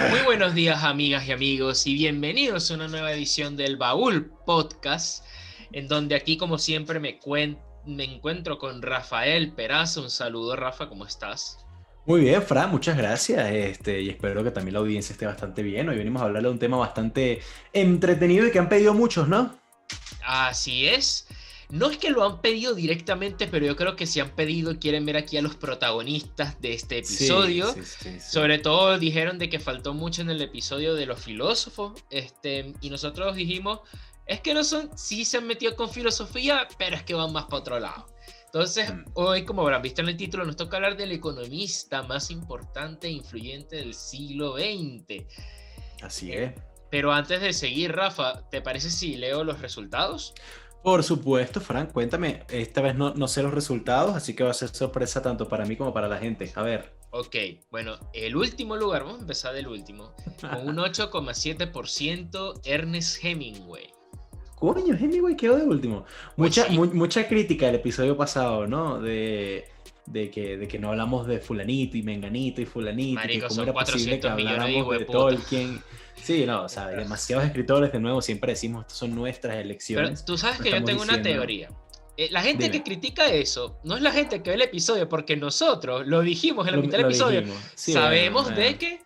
Muy buenos días, amigas y amigos, y bienvenidos a una nueva edición del Baúl Podcast, en donde aquí, como siempre, me encuentro con Rafael Peraza. Un saludo, Rafa, ¿cómo estás? Muy bien, Fran, muchas gracias. Y espero que también la audiencia esté bastante bien. Hoy venimos a hablar de un tema bastante entretenido y que han pedido muchos, ¿no? Así es. No es que lo han pedido directamente, pero yo creo que si han pedido y quieren ver aquí a los protagonistas de este Sí, episodio. sí, sí, sí. Sobre todo dijeron de que faltó mucho en el episodio de los filósofos, y nosotros dijimos, es que no son, sí se han metido con filosofía, pero es que van más para otro lado. Entonces, Mm, hoy, como habrán visto en el título, nos toca hablar del economista más importante e influyente del siglo XX. así Eh, es. pero antes de seguir, Rafa, ¿te parece si leo los resultados? Por supuesto, Fran, cuéntame. Esta vez no sé los resultados, así que va a ser sorpresa tanto para mí como para la gente. A ver. Ok, bueno, el último lugar, vamos a empezar del último, con un 8,7% Ernest Hemingway. Coño, Hemingway quedó de último. Pues sí, Mucha crítica del episodio pasado, ¿no? De que no hablamos de fulanito y menganito y fulanito y que marico, cómo son era posible que 400 millones de habláramos de hueputas. Tolkien. Sí, no, o sea, demasiados escritores, de nuevo, siempre decimos, estas son nuestras Pero elecciones. tú sabes No que yo estamos tengo una diciendo, teoría. La gente que dime, critica eso no es la gente que ve el episodio, porque nosotros lo dijimos en la mitad del lo episodio. dijimos. Sí, bueno, Sabemos de que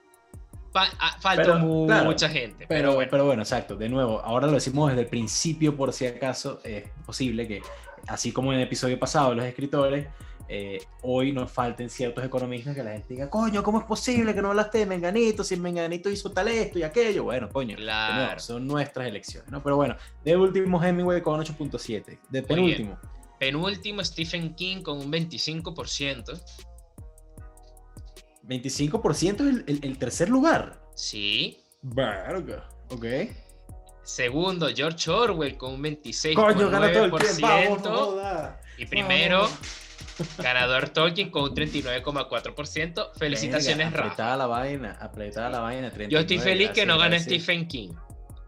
faltó pero, claro, mucha gente, pero bueno. pero bueno, exacto. De nuevo, ahora lo decimos desde el principio por si acaso es posible que, así como en el episodio pasado, los escritores, hoy nos falten ciertos economistas que la gente diga, coño, ¿cómo es posible que no hablaste de Menganito si Menganito hizo tal esto y aquello? Bueno, coño, de nuevo, Claro, son nuestras elecciones, ¿no? Pero bueno, de último Hemingway con 8.7. De muy bien. penúltimo, Penúltimo, Stephen King con un 25%. 25% es el tercer lugar. Sí. Verga, ok. Segundo, George Orwell con un Coño, gana todo el tiempo, vamos, no 26,9%. joda. Y primero, Vamos. ganador Tolkien con un 39,4%. Verga, Felicitaciones, Rafa. apretada la vaina, Yo estoy 39, feliz que gracias, no gane gracias. Stephen King,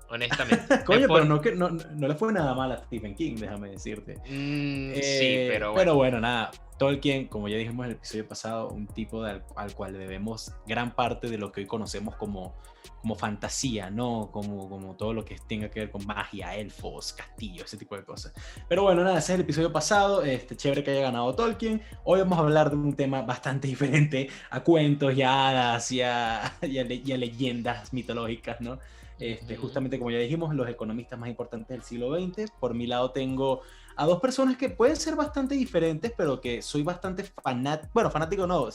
honestamente. Coño, pero no le fue nada mal a Stephen King, déjame decirte. Sí, pero bueno. Pero bueno, nada, Tolkien, como ya dijimos en el episodio pasado, un tipo al cual le debemos gran parte de lo que hoy conocemos como fantasía, ¿no? Como todo lo que tenga que ver con magia, elfos, castillos, ese tipo de cosas. Pero bueno, nada, ese es el episodio pasado, chévere que haya ganado Tolkien. Hoy vamos a hablar de un tema bastante diferente a cuentos y a hadas y a leyendas mitológicas, ¿no? Justamente como ya dijimos, los economistas más importantes del siglo XX. Por mi lado tengo a dos personas que pueden ser bastante diferentes, pero que soy bastante fanático, bueno, fanático no,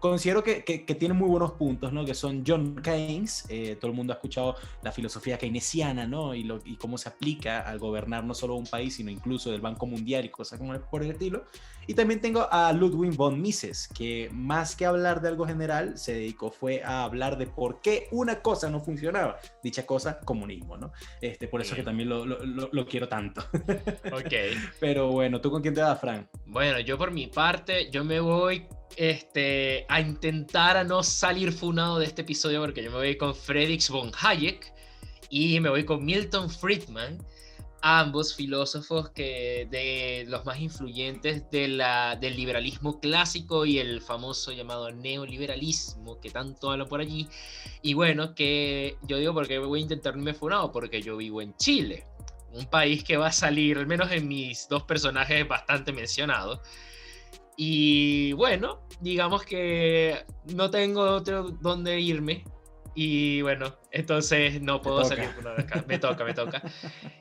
considero que tienen muy buenos puntos, ¿no? Que son John Keynes, todo el mundo ha escuchado la filosofía keynesiana, ¿no? Y cómo se aplica al gobernar no solo un país, sino incluso del Banco Mundial y cosas como por el estilo. Y también tengo a Ludwig von Mises, que más que hablar de algo general, fue a hablar de por qué una cosa no funcionaba. Dicha cosa, comunismo, ¿no? Por eso que también lo quiero tanto. Ok. Pero bueno, ¿tú con quién te das, Fran? Bueno, yo por mi parte, yo me voy a intentar a no salir funado de este episodio, porque yo me voy con Friedrich von Hayek y me voy con Milton Friedman, ambos filósofos de los más influyentes del liberalismo clásico y el famoso llamado neoliberalismo que tanto hablan por allí. Y bueno, que yo digo porque voy a intentar no irme funado, porque yo vivo en Chile, un país que va a salir, al menos en mis dos personajes bastante mencionados. Y bueno, digamos que no tengo otro donde irme. Y bueno, entonces no Te puedo salir toca. por acá. Me toca, me toca.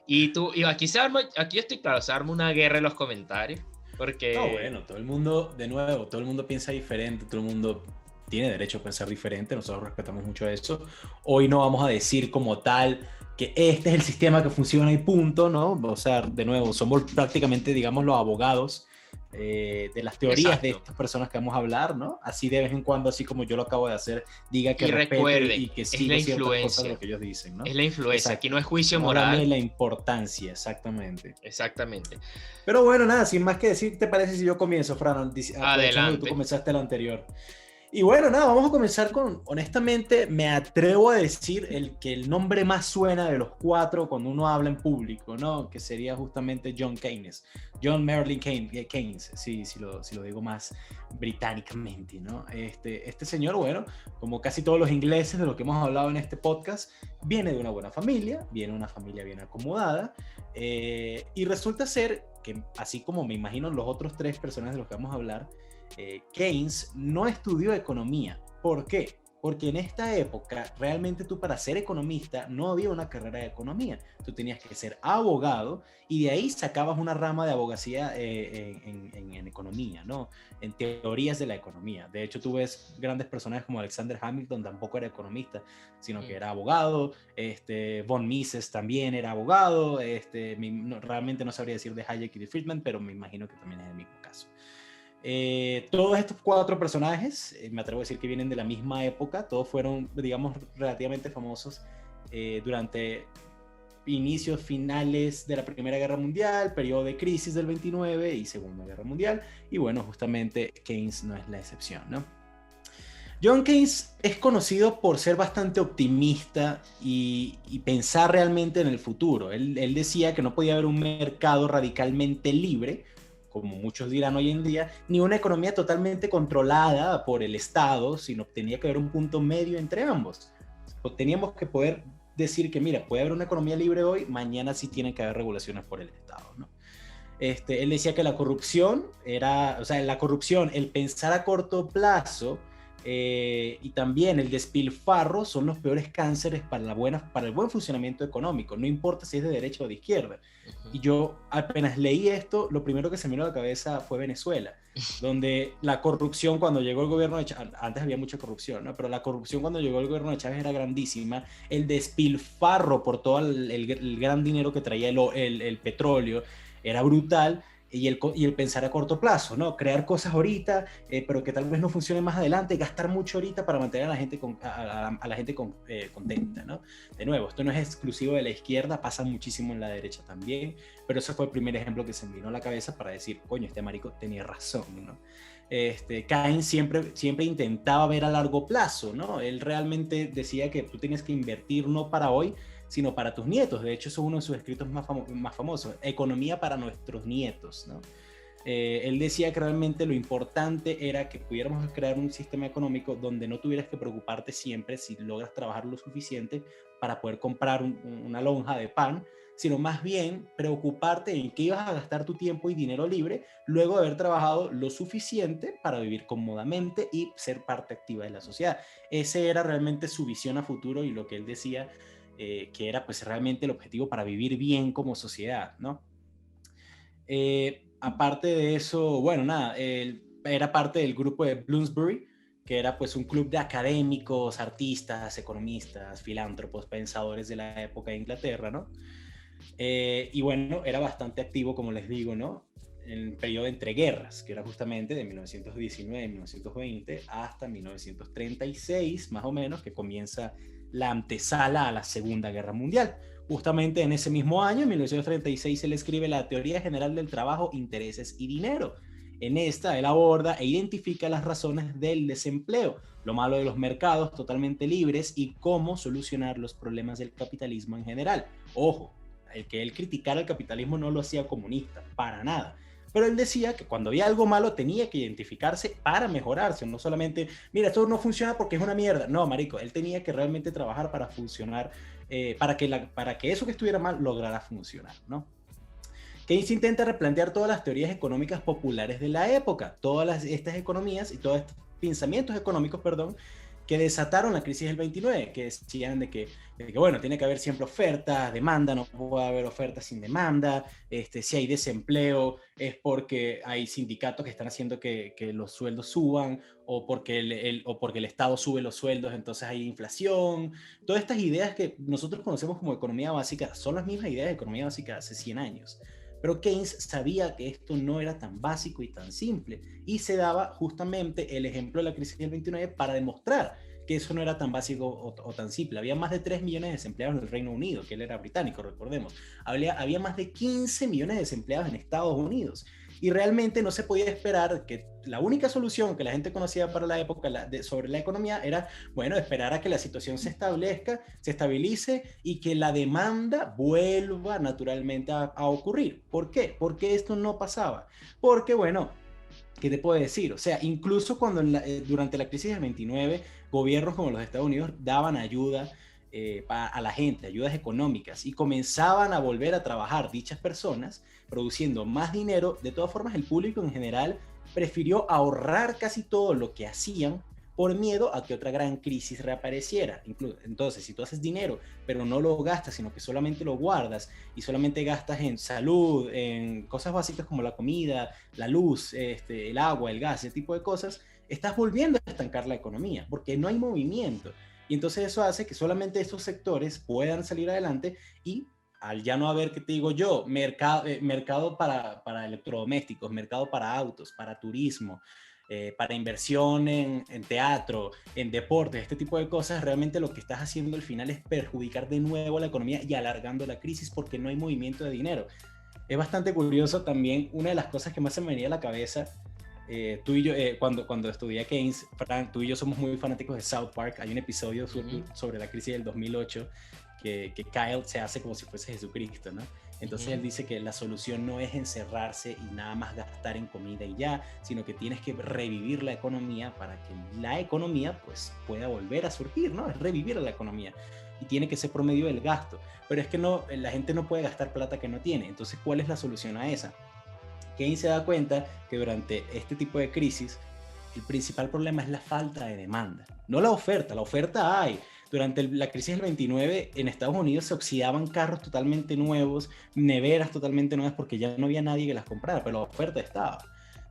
Y aquí estoy claro, se arma una guerra en los comentarios. No, Porque, bueno, todo el mundo, de nuevo, todo el mundo piensa diferente, todo el mundo tiene derecho a pensar diferente, nosotros respetamos mucho eso. Hoy no vamos a decir como tal que este es el sistema que funciona y punto, ¿no? O sea, de nuevo, somos prácticamente, digamos, los abogados de las teorías de exacto. estas personas que vamos a hablar, ¿no? Así de vez en cuando, así como yo lo acabo de hacer, diga que Y respeto recuerden, y que es la sigo ciertas cosas de influencia. lo que ellos dicen, ¿no? Es la influencia. Exacto. Aquí no es juicio Estamos hablando de moral. la importancia, exactamente. Exactamente. Pero bueno, nada, sin más que decir, ¿te parece si yo comienzo, Fran? Aprovechando que tú Adelante. comenzaste el anterior. Y bueno, nada, vamos a comenzar con, honestamente, me atrevo a decir que el nombre más suena de los cuatro cuando uno habla en público, ¿no? Que sería justamente John Keynes, John Merlin Keynes, si lo digo más británicamente, ¿no? Este señor, bueno, como casi todos los ingleses de lo que hemos hablado en este podcast, viene de una buena familia, viene de una familia bien acomodada, y resulta ser que, así como me imagino los otros tres personajes de los que vamos a hablar, Keynes no estudió economía. ¿Por qué? Porque en esta época, realmente tú para ser economista no había una carrera de economía. Tú tenías que ser abogado y de ahí sacabas una rama de abogacía en economía, ¿no? En teorías de la economía. De hecho, tú ves grandes personajes como Alexander Hamilton, tampoco era economista, sino que era abogado. Von Mises también era abogado. Realmente no sabría decir de Hayek y de Friedman, pero me imagino que también es el mismo caso. Todos estos cuatro personajes, me atrevo a decir que vienen de la misma época, todos fueron, digamos, relativamente famosos durante inicios, finales de la Primera Guerra Mundial, periodo de crisis del 29 y Segunda Guerra Mundial, y bueno, justamente Keynes no es la excepción, ¿no? John Keynes es conocido por ser bastante optimista y pensar realmente en el futuro. Él decía que no podía haber un mercado radicalmente libre, como muchos dirán hoy en día, ni una economía totalmente controlada por el Estado, sino tenía que haber un punto medio entre ambos. Teníamos que poder decir que, mira, puede haber una economía libre hoy, mañana sí tienen que haber regulaciones por el Estado, ¿no? Él decía que la corrupción el pensar a corto plazo y también el despilfarro son los peores cánceres para el buen funcionamiento económico, no importa si es de derecha o de izquierda. Y yo apenas leí esto, lo primero que se me vino a la cabeza fue Venezuela, donde la corrupción cuando llegó el gobierno de Chávez, antes había mucha corrupción, ¿no? Pero la corrupción cuando llegó el gobierno de Chávez era grandísima, el despilfarro por todo el gran dinero que traía el petróleo era brutal, y el pensar a corto plazo, ¿no? Crear cosas ahorita, pero que tal vez no funcionen más adelante, gastar mucho ahorita para mantener a la gente, contenta, ¿no? De nuevo, esto no es exclusivo de la izquierda, pasa muchísimo en la derecha también, pero ese fue el primer ejemplo que se me vino a la cabeza para decir, coño, este marico tenía razón, ¿no? Keynes siempre intentaba ver a largo plazo, ¿no? Él realmente decía que tú tienes que invertir no para hoy, sino para tus nietos. De hecho, eso es uno de sus escritos más famosos, Economía para nuestros nietos, ¿no? Él decía que realmente lo importante era que pudiéramos crear un sistema económico donde no tuvieras que preocuparte siempre si logras trabajar lo suficiente para poder comprar una lonja de pan, sino más bien preocuparte en qué ibas a gastar tu tiempo y dinero libre luego de haber trabajado lo suficiente para vivir cómodamente y ser parte activa de la sociedad. Ese era realmente su visión a futuro y lo que él decía que era pues realmente el objetivo para vivir bien como sociedad, ¿no? Aparte de eso, bueno, nada, él era parte del grupo de Bloomsbury, que era pues un club de académicos, artistas, economistas, filántropos, pensadores de la época de Inglaterra, ¿no? Y bueno, era bastante activo, como les digo, ¿no? En el periodo de entreguerras, que era justamente de 1919 1920 hasta 1936, más o menos, que comienza la antesala a la Segunda Guerra Mundial. Justamente en ese mismo año, en 1936, él escribe la Teoría General del Trabajo, Intereses y Dinero. En esta, él aborda e identifica las razones del desempleo, lo malo de los mercados totalmente libres y cómo solucionar los problemas del capitalismo en general. Ojo, el que él criticara el capitalismo no lo hacía comunista, para nada. Pero él decía que cuando había algo malo tenía que identificarse para mejorarse, no solamente, mira, esto no funciona porque es una mierda. No, marico, él tenía que realmente trabajar para funcionar, para que eso que estuviera mal lograra funcionar, ¿no? Keynes intenta replantear todas las teorías económicas populares de la época, estas economías y todos estos pensamientos económicos, perdón, que desataron la crisis del 29, que decían de que bueno, tiene que haber siempre oferta, demanda, no puede haber oferta sin demanda, si hay desempleo es porque hay sindicatos que están haciendo que los sueldos suban, o porque el Estado sube los sueldos, entonces hay inflación. Todas estas ideas que nosotros conocemos como economía básica son las mismas ideas de economía básica hace 100 años. Pero Keynes sabía que esto no era tan básico y tan simple, y se daba justamente el ejemplo de la crisis del 29 para demostrar que eso no era tan básico o tan simple. Había más de 3 millones de desempleados en el Reino Unido, que él era británico, recordemos. Había más de 15 millones de desempleados en Estados Unidos. Y realmente no se podía esperar que la única solución que la gente conocía para la época sobre la economía era, bueno, esperar a que la situación se establezca, se estabilice y que la demanda vuelva naturalmente a ocurrir. ¿Por qué? Porque esto no pasaba. Porque, bueno, ¿qué te puedo decir? O sea, incluso cuando durante la crisis del 29, gobiernos como los Estados Unidos daban ayuda a la gente, ayudas económicas, y comenzaban a volver a trabajar dichas personas, produciendo más dinero. De todas formas, el público en general prefirió ahorrar casi todo lo que hacían por miedo a que otra gran crisis reapareciera. Entonces, si tú haces dinero, pero no lo gastas, sino que solamente lo guardas y solamente gastas en salud, en cosas básicas como la comida, la luz, el agua, el gas, ese tipo de cosas, estás volviendo a estancar la economía, porque no hay movimiento. Y entonces eso hace que solamente estos sectores puedan salir adelante y al ya no haber, ¿qué te digo yo? Mercado para electrodomésticos, mercado para autos, para turismo, para inversión en teatro, en deportes, este tipo de cosas, realmente lo que estás haciendo al final es perjudicar de nuevo la economía y alargando la crisis porque no hay movimiento de dinero. Es bastante curioso también, una de las cosas que más se me venía a la cabeza, tú y yo, cuando estudié Keynes, Frank, tú y yo somos muy fanáticos de South Park. Hay un episodio sobre la crisis del 2008 que Kyle se hace como si fuese Jesucristo, ¿no? Entonces él dice que la solución no es encerrarse y nada más gastar en comida y ya, sino que tienes que revivir la economía para que la economía pues pueda volver a surgir, ¿no? Es revivir la economía y tiene que ser por medio del gasto. Pero es que no, la gente no puede gastar plata que no tiene. Entonces, ¿cuál es la solución a esa? Keynes se da cuenta que durante este tipo de crisis el principal problema es la falta de demanda, no la oferta hay. Durante la crisis del 29 en Estados Unidos se oxidaban carros totalmente nuevos, neveras totalmente nuevas porque ya no había nadie que las comprara, pero la oferta estaba.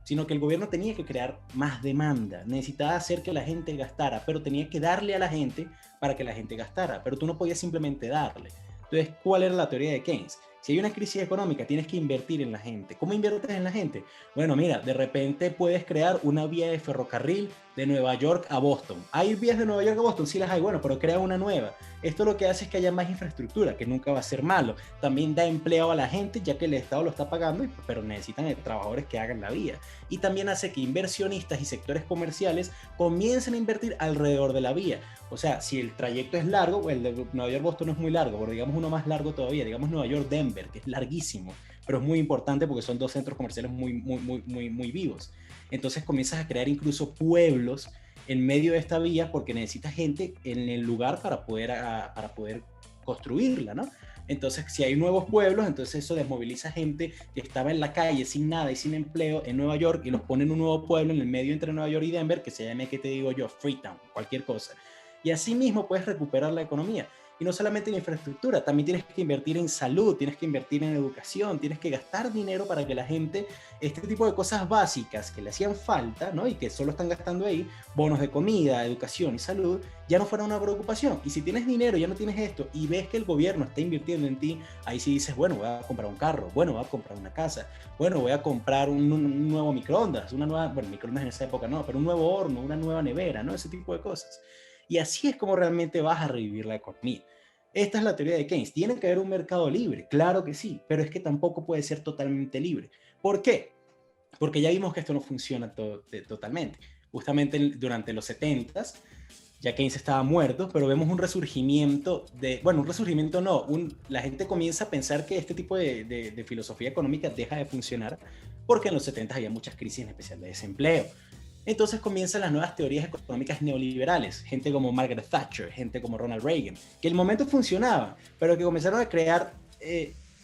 Sino que el gobierno tenía que crear más demanda, necesitaba hacer que la gente gastara, pero tenía que darle a la gente para que la gente gastara, pero tú no podías simplemente darle. Entonces, ¿cuál era la teoría de Keynes? Si hay una crisis económica, tienes que invertir en la gente. ¿Cómo inviertes en la gente? Bueno, mira, de repente puedes crear una vía de ferrocarril de Nueva York a Boston. ¿Hay vías de Nueva York a Boston? Sí las hay, bueno, pero crea una nueva. Esto lo que hace es que haya más infraestructura, que nunca va a ser malo. También da empleo a la gente, ya que el Estado lo está pagando, pero necesitan trabajadores que hagan la vía. Y también hace que inversionistas y sectores comerciales comiencen a invertir alrededor de la vía. O sea, si el trayecto es largo, el de Nueva York-Boston no es muy largo, pero digamos uno más largo todavía, digamos Nueva York-Denver, que es larguísimo, pero es muy importante porque son dos centros comerciales muy vivos. Entonces comienzas a crear incluso pueblos en medio de esta vía porque necesitas gente en el lugar para poder construirla, ¿no? Entonces, si hay nuevos pueblos, entonces eso desmoviliza gente que estaba en la calle sin nada y sin empleo en Nueva York y los pone en un nuevo pueblo en el medio entre Nueva York y Denver que se llame, ¿qué te digo yo? Freetown, cualquier cosa. Y así mismo puedes recuperar la economía. Y no solamente en infraestructura, también tienes que invertir en salud, tienes que invertir en educación, tienes que gastar dinero para que la gente, este tipo de cosas básicas que le hacían falta, ¿no? Y que solo están gastando ahí, bonos de comida, educación y salud, ya no fuera una preocupación. Y si tienes dinero, ya no tienes esto, y ves que el gobierno está invirtiendo en ti, ahí sí dices, bueno, voy a comprar un carro, bueno, voy a comprar una casa, bueno, voy a comprar un nuevo microondas, una nueva, bueno, microondas en esa época no, pero un nuevo horno, una nueva nevera, ¿no? Ese tipo de cosas. Y así es como realmente vas a revivir la economía. Esta es la teoría de Keynes. ¿Tiene que haber un mercado libre? Claro que sí, pero es que tampoco puede ser totalmente libre. ¿Por qué? Porque ya vimos que esto no funciona totalmente. Justamente durante los 70s, ya Keynes estaba muerto, pero vemos un resurgimiento bueno, un resurgimiento no, la gente comienza a pensar que este tipo de filosofía económica deja de funcionar porque en los 70s había muchas crisis, en especial de desempleo. Entonces comienzan las nuevas teorías económicas neoliberales, gente como Margaret Thatcher, gente como Ronald Reagan, que en el momento funcionaban, pero que comenzaron a crear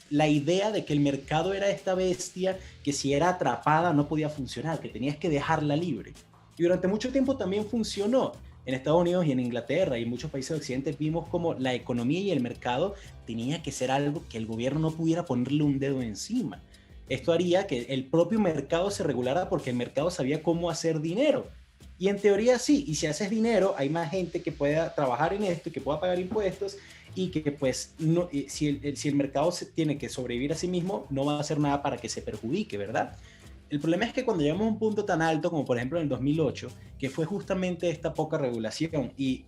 la idea de que el mercado era esta bestia que si era atrapada no podía funcionar, que tenías que dejarla libre. Y durante mucho tiempo también funcionó. En Estados Unidos y en Inglaterra y en muchos países de Occidente vimos como la economía y el mercado tenía que ser algo que el gobierno no pudiera ponerle un dedo encima. Esto haría que el propio mercado se regulara porque el mercado sabía cómo hacer dinero. Y en teoría sí, y si haces dinero, hay más gente que pueda trabajar en esto, que pueda pagar impuestos y que pues no, si el mercado tiene que sobrevivir a sí mismo, no va a hacer nada para que se perjudique, ¿verdad? El problema es que cuando llegamos a un punto tan alto como por ejemplo en el 2008, que fue justamente esta poca regulación y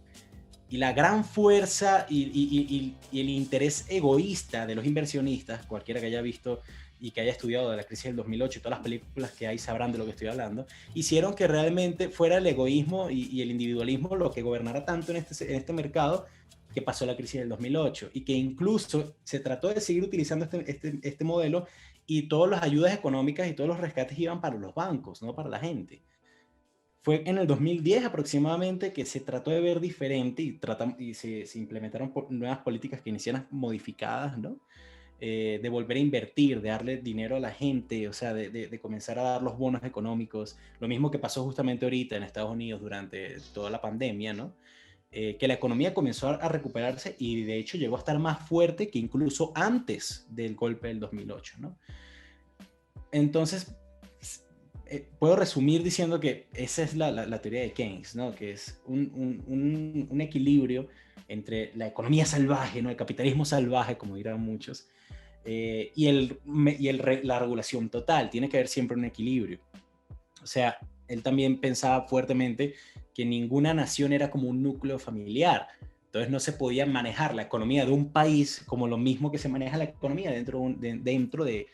la gran fuerza y el interés egoísta de los inversionistas, cualquiera que haya visto y que haya estudiado de la crisis del 2008 y todas las películas que hay sabrán de lo que estoy hablando, hicieron que realmente fuera el egoísmo y el individualismo lo que gobernara tanto en este mercado, que pasó la crisis del 2008 y que incluso se trató de seguir utilizando este modelo, y todas las ayudas económicas y todos los rescates iban para los bancos, no para la gente. Fue en el 2010 aproximadamente que se trató de ver diferente y se implementaron nuevas políticas keynesianas modificadas, ¿no? De volver a invertir, de darle dinero a la gente, o sea, de comenzar a dar los bonos económicos. Lo mismo que pasó justamente ahorita en Estados Unidos durante toda la pandemia, ¿no? Que la economía comenzó a recuperarse y de hecho llegó a estar más fuerte que incluso antes del golpe del 2008, ¿no? Entonces, puedo resumir diciendo que esa es la teoría de Keynes, ¿no? Que es un equilibrio entre la economía salvaje, ¿no? El capitalismo salvaje, como dirán muchos, la regulación total. Tiene que haber siempre un equilibrio. O sea, él también pensaba fuertemente que ninguna nación era como un núcleo familiar. Entonces no se podía manejar la economía de un país como lo mismo que se maneja la economía dentro de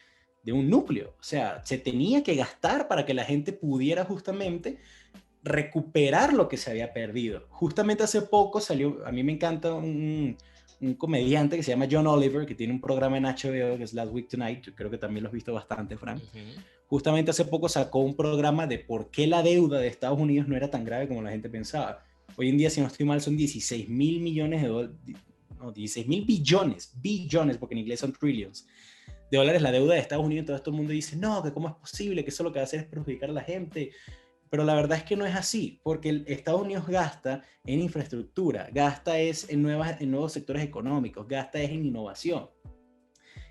un núcleo. O sea, se tenía que gastar para que la gente pudiera justamente recuperar lo que se había perdido. Justamente hace poco salió, a mí me encanta un comediante que se llama John Oliver, que tiene un programa en HBO que es Last Week Tonight. Yo creo que también lo has visto bastante, Frank. Justamente hace poco sacó un programa de por qué la deuda de Estados Unidos no era tan grave como la gente pensaba. Hoy en día, si no estoy mal, son 16 mil millones de dólares, no, 16 mil billones, porque en inglés son trillions, de dólares la deuda de Estados Unidos. Entonces todo el mundo dice, no, que cómo es posible, que eso lo que va a hacer es perjudicar a la gente. Pero la verdad es que no es así, porque Estados Unidos gasta en infraestructura, gasta en nuevos sectores económicos, gasta en innovación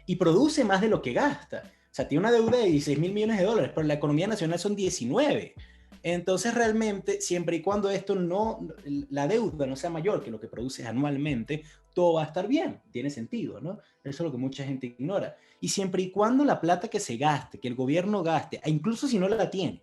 y produce más de lo que gasta. O sea, tiene una deuda de 16 mil millones de dólares, pero la economía nacional son 19. Entonces, realmente, siempre y cuando la deuda no sea mayor que lo que produce anualmente, todo va a estar bien. Tiene sentido, ¿no? Eso es lo que mucha gente ignora. Y siempre y cuando la plata que se gaste, que el gobierno gaste, incluso si no la tiene,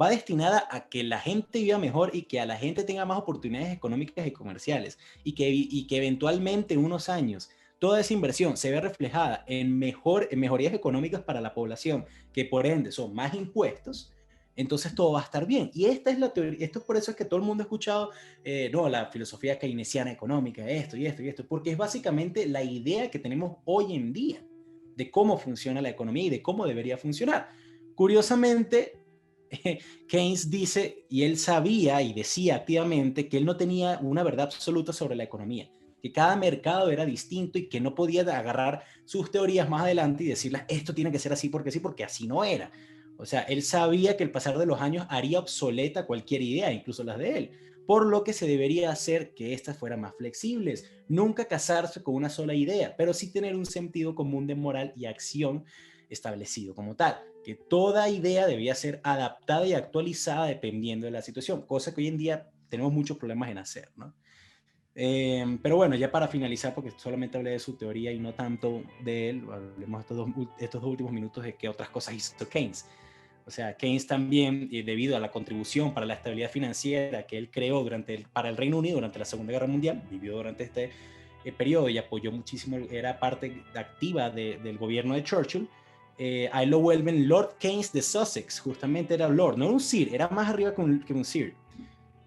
va destinada a que la gente viva mejor y que a la gente tenga más oportunidades económicas y comerciales, y que eventualmente en unos años toda esa inversión se ve reflejada en mejorías económicas para la población, que por ende son más impuestos, entonces todo va a estar bien. Y esta es la teoría. Esto es por eso es que todo el mundo ha escuchado, no, la filosofía keynesiana económica, esto y esto y esto, porque es básicamente la idea que tenemos hoy en día de cómo funciona la economía y de cómo debería funcionar. Curiosamente, Keynes dice, y él sabía y decía activamente, que él no tenía una verdad absoluta sobre la economía, que cada mercado era distinto y que no podía agarrar sus teorías más adelante y decirles, esto tiene que ser así, porque así no era. O sea, él sabía que el pasar de los años haría obsoleta cualquier idea, incluso las de él, por lo que se debería hacer que éstas fueran más flexibles, nunca casarse con una sola idea, pero sí tener un sentido común de moral y acción establecido como tal, que toda idea debía ser adaptada y actualizada dependiendo de la situación, cosa que hoy en día tenemos muchos problemas en hacer, ¿no? Pero bueno, ya para finalizar, porque solamente hablé de su teoría y no tanto de él, hablemos estos dos últimos minutos de qué otras cosas hizo Keynes. O sea, Keynes también, debido a la contribución para la estabilidad financiera que él creó para el Reino Unido durante la Segunda Guerra Mundial, vivió durante este periodo y apoyó muchísimo, era parte activa del gobierno de Churchill. A él lo vuelven Lord Keynes de Sussex, justamente era Lord, no un Sir, era más arriba que un Sir.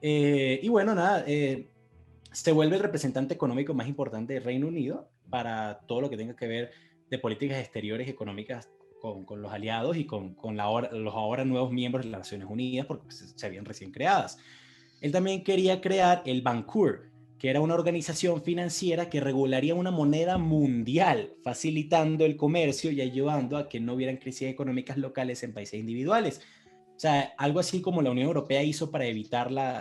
Y bueno, nada, se vuelve el representante económico más importante del Reino Unido para todo lo que tenga que ver de políticas exteriores y económicas con los aliados y con los ahora nuevos miembros de las Naciones Unidas, porque se habían recién creadas. Él también quería crear el Bancur, que era una organización financiera que regularía una moneda mundial, facilitando el comercio y ayudando a que no hubieran crisis económicas locales en países individuales. O sea, algo así como la Unión Europea hizo para evitar la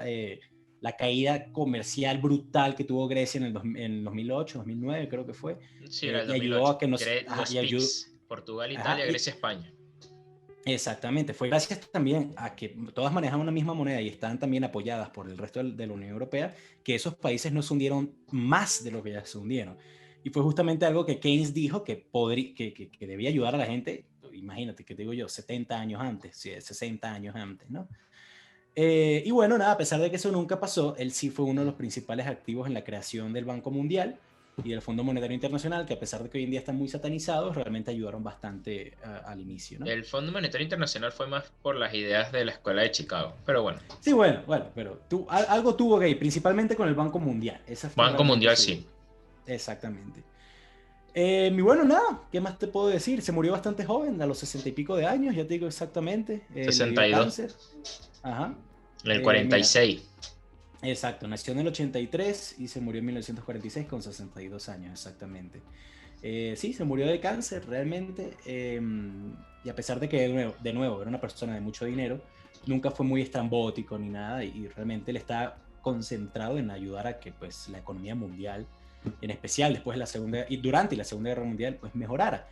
caída comercial brutal que tuvo Grecia en 2008, 2009 creo que fue. Sí, era el Y ayudó 2008. a que nos... Los PICs, Portugal, Italia, Grecia, España. Exactamente, fue gracias también a que todas manejaban una misma moneda y estaban también apoyadas por el resto de la Unión Europea, que esos países no se hundieron más de lo que ya se hundieron. Y fue justamente algo que Keynes dijo que debía ayudar a la gente, imagínate, que digo yo, 70 años antes, 60 años antes, ¿no? Y bueno, nada, a pesar de que eso nunca pasó, él sí fue uno de los principales activos en la creación del Banco Mundial, y del Fondo Monetario Internacional, que a pesar de que hoy en día están muy satanizados, realmente ayudaron bastante al inicio, ¿no? El Fondo Monetario Internacional fue más por las ideas de la Escuela de Chicago, pero bueno. Sí, bueno, pero algo tuvo que ir, principalmente con el Banco Mundial. Esa fue Banco realmente Mundial, su... sí. Exactamente. Y bueno, nada, ¿qué más te puedo decir? Se murió bastante joven, a los 60 y pico de años, ya te digo exactamente. Le dio 62. cáncer. Ajá. En el Mira, 46. exacto, nació en el 83 y se murió en 1946 con 62 años, exactamente. Sí, se murió de cáncer realmente. Y a pesar de que, de nuevo, era una persona de mucho dinero, nunca fue muy estrambótico ni nada. Y realmente él está concentrado en ayudar a que pues, la economía mundial, en especial después de la Segunda y durante la Segunda Guerra Mundial, pues mejorara.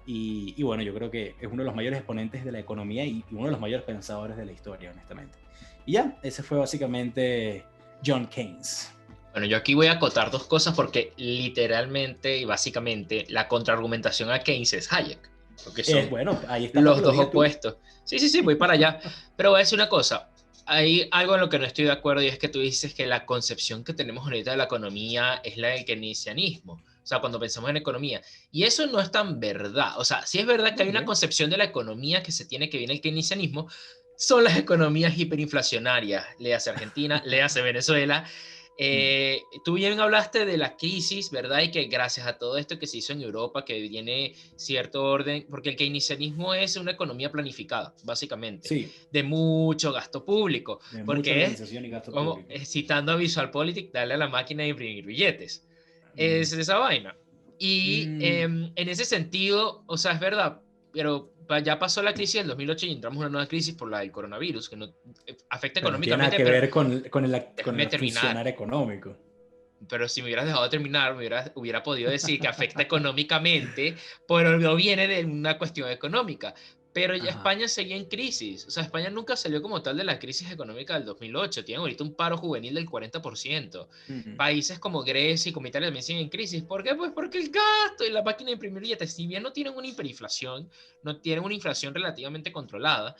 Y bueno, yo creo que es uno de los mayores exponentes de la economía y uno de los mayores pensadores de la historia, honestamente. Y ya, ese fue básicamente John Keynes. Bueno, yo aquí voy a acotar dos cosas porque literalmente y básicamente la contraargumentación a Keynes es Hayek. Porque son bueno, ahí está los dos opuestos. Sí, voy para allá. Pero voy a decir una cosa. Hay algo en lo que no estoy de acuerdo y es que tú dices que la concepción que tenemos ahorita de la economía es la del keynesianismo. O sea, cuando pensamos en economía. Y eso no es tan verdad. O sea, sí es verdad que hay una concepción de la economía que se tiene que viene el keynesianismo. Son las economías hiperinflacionarias. Léase Argentina, léase Venezuela. Tú bien hablaste de la crisis, ¿verdad? Y que gracias a todo esto que se hizo en Europa, que viene cierto orden, porque el keynesianismo es una economía planificada, básicamente, sí, de mucho gasto público, de porque mucha organización y gasto como público. Citando a VisualPolitik, darle a la máquina de imprimir billetes. Es esa vaina. Y en ese sentido, o sea, es verdad, pero ya pasó la crisis del 2008 y entramos en una nueva crisis por la del coronavirus, que no afecta Pero no tiene económicamente. nada que ver con el terminar. funcionar económico. Pero si me hubieras dejado terminar, hubiera podido decir que afecta económicamente, pero no viene de una cuestión económica. Pero ya España seguía en crisis. O sea, España nunca salió como tal de la crisis económica del 2008. Tienen ahorita un paro juvenil del 40%. Países como Grecia y como Italia también siguen en crisis. ¿Por qué? Pues porque el gasto y la máquina de imprimir billetes, si bien no tienen una hiperinflación, no tienen una inflación relativamente controlada,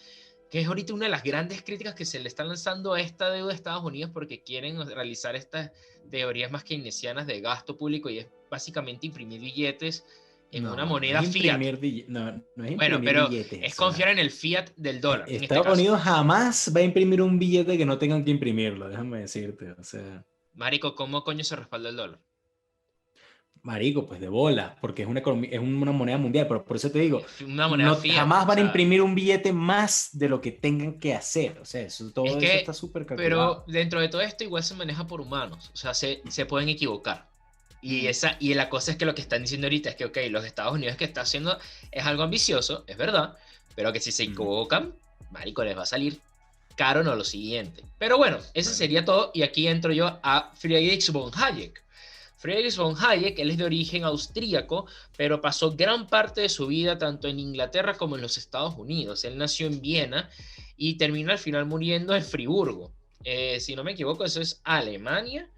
que es ahorita una de las grandes críticas que se le están lanzando a esta deuda de Estados Unidos porque quieren realizar estas teorías más keynesianas de gasto público y es básicamente imprimir billetes en una moneda fiat. No es imprimir bueno, pero billetes. Es confiar en el fiat del dólar. Estados Unidos jamás va a imprimir un billete que no tengan que imprimirlo, déjame decirte. O sea, marico, ¿cómo coño se respalda el dólar? Marico, pues de bola, porque es una moneda mundial, pero por eso te digo, una moneda fiat, jamás van a imprimir un billete más de lo que tengan que hacer, o sea, todo eso está súper calculado. Pero dentro de todo esto igual se maneja por humanos, o sea, se pueden equivocar. Y la cosa es que lo que están diciendo ahorita es que, ok, los Estados Unidos que está haciendo es algo ambicioso, es verdad, pero que si se equivocan, marico, les va a salir caro no lo siguiente. Pero bueno, eso sería todo y aquí entro yo a Friedrich von Hayek. Friedrich von Hayek, él es de origen austríaco, pero pasó gran parte de su vida tanto en Inglaterra como en los Estados Unidos. Él nació en Viena y terminó al final muriendo en Friburgo. Si no me equivoco, eso es Alemania.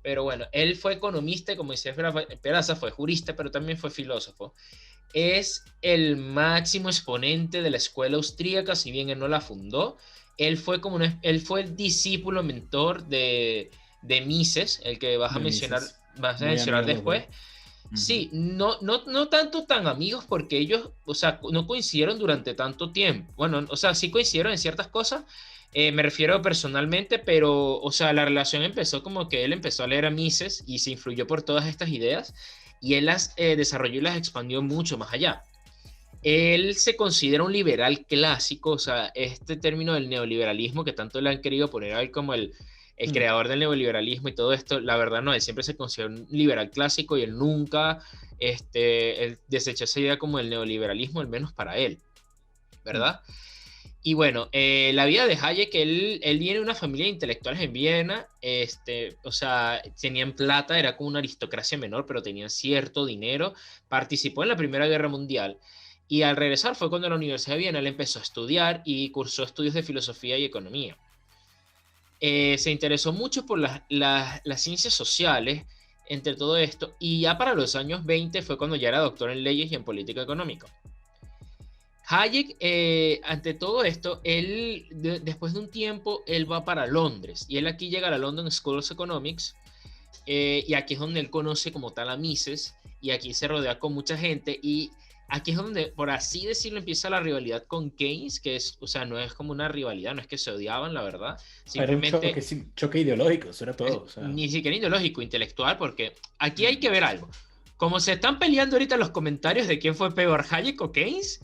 Pero bueno, él fue economista, como decía Peraza, fue jurista, pero también fue filósofo. Es el máximo exponente de la escuela austríaca, si bien él no la fundó. Él fue el discípulo mentor de Mises, el que vas a mencionar después. Sí, no tanto tan amigos porque ellos, o sea, no coincidieron durante tanto tiempo. Bueno, o sea, sí coincidieron en ciertas cosas, me refiero personalmente, pero, o sea, la relación empezó como que él empezó a leer a Mises y se influyó por todas estas ideas y él las desarrolló y las expandió mucho más allá. Él se considera un liberal clásico, o sea, este término del neoliberalismo que tanto le han querido poner a él como el creador del neoliberalismo y todo esto, la verdad no, él siempre se considera un liberal clásico y él nunca él desechó esa idea como el neoliberalismo, al menos para él, ¿verdad? Y bueno, la vida de Hayek, él viene de una familia de intelectuales en Viena, o sea, tenían plata, era como una aristocracia menor, pero tenían cierto dinero, participó en la Primera Guerra Mundial, y al regresar fue cuando en la Universidad de Viena él empezó a estudiar y cursó estudios de filosofía y economía. Se interesó mucho por las ciencias sociales, entre todo esto, y ya para los años 20 fue cuando ya era doctor en leyes y en política económica. Hayek, ante todo esto, después de un tiempo, él va para Londres, y él aquí llega a la London School of Economics, y aquí es donde él conoce como tal a Mises, y aquí se rodea con mucha gente, y aquí es donde, por así decirlo, empieza la rivalidad con Keynes, que es, o sea, no es como una rivalidad, no es que se odiaban, la verdad, Era un simplemente choque, sí, choque ideológico, eso era todo. O sea. ni siquiera ideológico, intelectual, porque aquí hay que ver algo. Como se están peleando ahorita los comentarios de quién fue peor, Hayek o Keynes,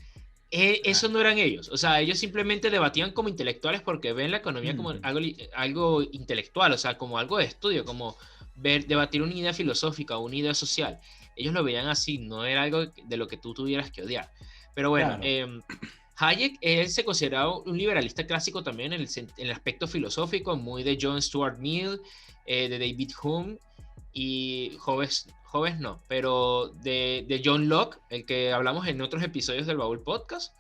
eso no eran ellos. O sea, ellos simplemente debatían como intelectuales porque ven la economía como algo intelectual, o sea, como algo de estudio, como debatir una idea filosófica o una idea social. Ellos lo veían así, no era algo de lo que tú tuvieras que odiar. Pero bueno, claro. Hayek, él se consideraba un liberalista clásico también en el aspecto filosófico, muy de John Stuart Mill, de David Hume, y jóvenes no, pero de John Locke, el que hablamos en otros episodios del Baúl Podcast.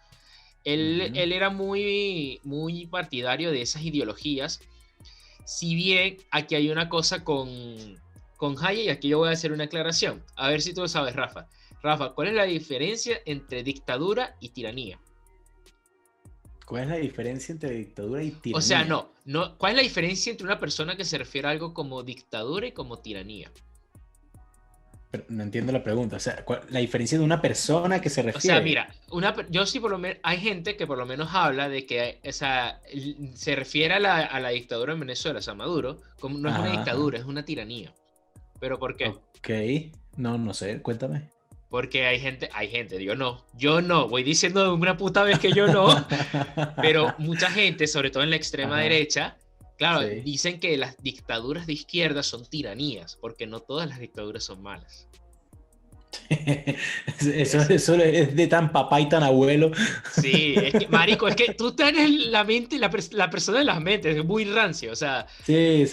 Él era muy, muy partidario de esas ideologías. Si bien aquí hay una cosa con Hayek, y aquí yo voy a hacer una aclaración. A ver si tú lo sabes, Rafa. Rafa, ¿cuál es la diferencia entre dictadura y tiranía? ¿Cuál es la diferencia entre dictadura y tiranía? O sea, no. ¿Cuál es la diferencia entre una persona que se refiere a algo como dictadura y como tiranía? Pero no entiendo la pregunta. O sea, la diferencia de una persona que se refiere. O sea, mira, yo sí por lo menos, hay gente que por lo menos habla de que, o sea, se refiere a la dictadura en Venezuela, o sea, Maduro, como no es una dictadura, es una tiranía. ¿Pero por qué? Ok, no sé, cuéntame. Porque hay gente, yo no, voy diciendo una puta vez que yo no, pero mucha gente, sobre todo en la extrema derecha, claro, sí, dicen que las dictaduras de izquierda son tiranías, porque no todas las dictaduras son malas. Eso es de tan papá y tan abuelo. Sí, es que, marico, es que tú tienes la mente, la persona en las mentes, es muy rancio, o sea. Sí.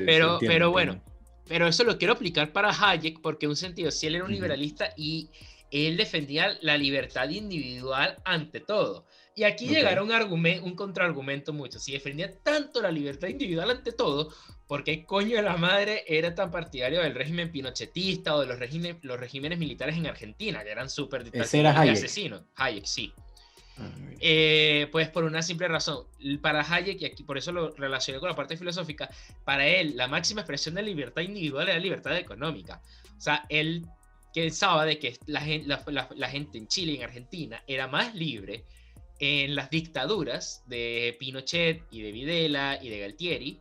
Pero bueno, pero eso lo quiero aplicar para Hayek, porque en un sentido, si él era un liberalista y él defendía la libertad individual ante todo. Y aquí llegará un contraargumento mucho. Si defendía tanto la libertad individual ante todo, ¿por qué coño de la madre era tan partidario del régimen pinochetista o de los regímenes militares en Argentina, que eran súper dictatoriales y asesinos? Hayek, sí. Pues por una simple razón. Para Hayek, y aquí por eso lo relacioné con la parte filosófica, para él la máxima expresión de libertad individual era libertad económica. O sea, él pensaba de que la gente en Chile y en Argentina era más libre en las dictaduras de Pinochet y de Videla y de Galtieri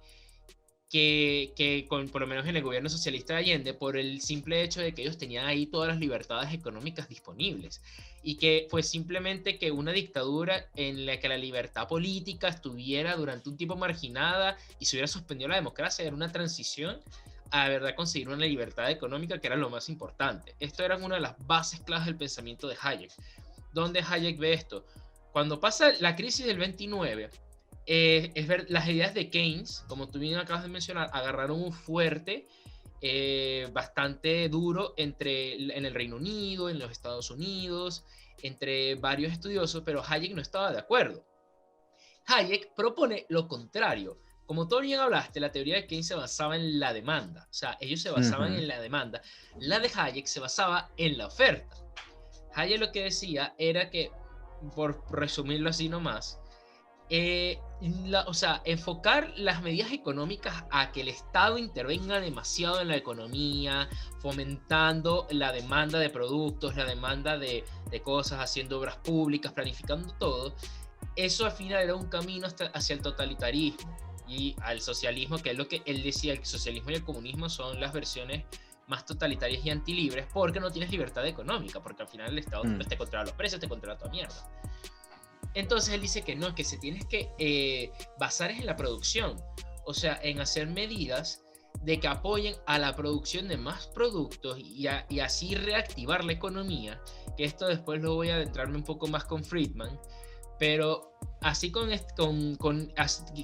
que por lo menos en el gobierno socialista de Allende, por el simple hecho de que ellos tenían ahí todas las libertades económicas disponibles, y que fue simplemente que una dictadura en la que la libertad política estuviera durante un tiempo marginada y se hubiera suspendido la democracia, era una transición a verdad conseguir una libertad económica, que era lo más importante. Esto era una de las bases claves del pensamiento de Hayek. ¿Dónde Hayek ve esto? Cuando pasa la crisis del 29, es ver las ideas de Keynes, como tú bien acabas de mencionar, agarraron un fuerte bastante duro en el Reino Unido, en los Estados Unidos, entre varios estudiosos, pero Hayek no estaba de acuerdo. Hayek propone lo contrario. Como tú bien hablaste, la teoría de Keynes se basaba en la demanda, o sea, ellos se basaban en la demanda. La de Hayek se basaba en la oferta. Hayek lo que decía era que, por resumirlo así nomás, o sea, enfocar las medidas económicas a que el Estado intervenga demasiado en la economía, fomentando la demanda de productos, la demanda de cosas, haciendo obras públicas, planificando todo, eso al final era un camino hacia el totalitarismo y al socialismo, que es lo que él decía: el socialismo y el comunismo son las versiones más totalitarias y antilibres, porque no tienes libertad económica, porque al final el Estado te controla los precios, te controla toda mierda. Entonces él dice que no, que se tienes que basar en la producción, o sea, en hacer medidas de que apoyen a la producción de más productos y así reactivar la economía, que esto después lo voy a adentrarme un poco más con Friedman, pero así con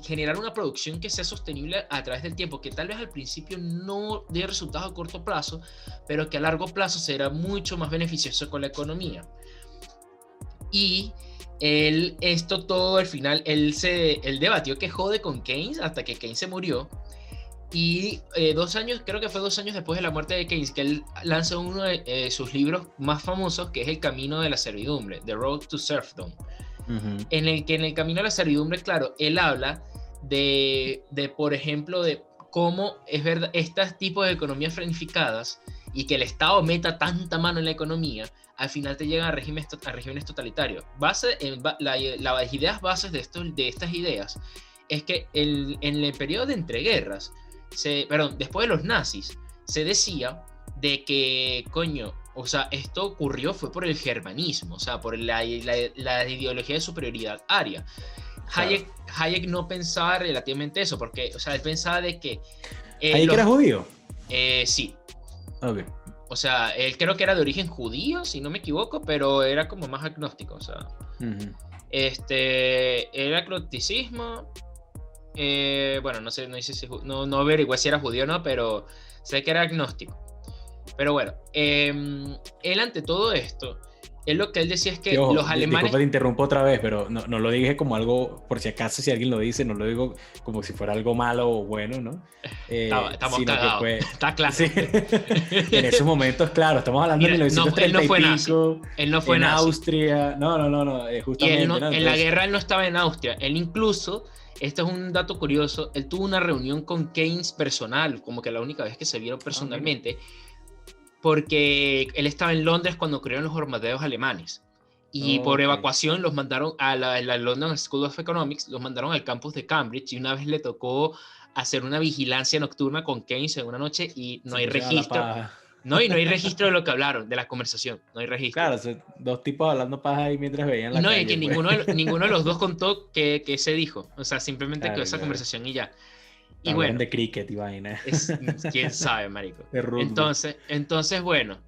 generar una producción que sea sostenible a través del tiempo, que tal vez al principio no dé resultados a corto plazo, pero que a largo plazo será mucho más beneficioso con la economía. Y esto todo al final, él debatió que jode con Keynes hasta que Keynes se murió. Y 2 años, creo que fue 2 años después de la muerte de Keynes, que él lanzó uno de sus libros más famosos, que es El camino de la servidumbre, The Road to Serfdom. En el Camino a la Servidumbre, claro, él habla de por ejemplo, de cómo es verdad, estos tipos de economías planificadas y que el Estado meta tanta mano en la economía, al final te llegan a regímenes totalitarios. Las ideas bases de estas ideas es que en el periodo de entreguerras, después de los nazis, se decía de que, coño, o sea, esto ocurrió fue por el germanismo, o sea, por la ideología de superioridad aria. Hayek no pensaba relativamente eso, porque, o sea, él pensaba de que... ¿Hayek era judío? Sí. Ok. O sea, él creo que era de origen judío, si no me equivoco, pero era como más agnóstico, o sea... Era agnosticismo... bueno, no sé si no averigué si era judío o no, pero sé que era agnóstico. Pero bueno, él ante todo esto, lo que él decía es que ojo, los alemanes... Disculpa, te interrumpo otra vez, pero no lo dije como algo, por si acaso si alguien lo dice, no lo digo como si fuera algo malo o bueno, ¿no? Estamos cagados, está claro. Sí. En esos momentos, claro, estamos hablando de 1930 él no fue y nazi. pico, él no fue en nazi. Austria, justamente. Y él ¿no? en la guerra él no estaba en Austria, él incluso... Este es un dato curioso, él tuvo una reunión con Keynes personal, como que la única vez que se vieron personalmente, porque él estaba en Londres cuando ocurrieron los bombardeos alemanes. Y por evacuación los mandaron a la London School of Economics, los mandaron al campus de Cambridge, y una vez le tocó hacer una vigilancia nocturna con Keynes en una noche y no hay registro. No, y no hay registro de lo que hablaron, de la conversación, no hay registro. Claro, dos tipos hablando paja ahí mientras veían la calle. Y que pues. ninguno de los dos contó que se dijo, o sea, simplemente quedó esa conversación y ya. Y hablaron bueno, de cricket y vaina. Quién sabe, marico. De rugby. Entonces, bueno,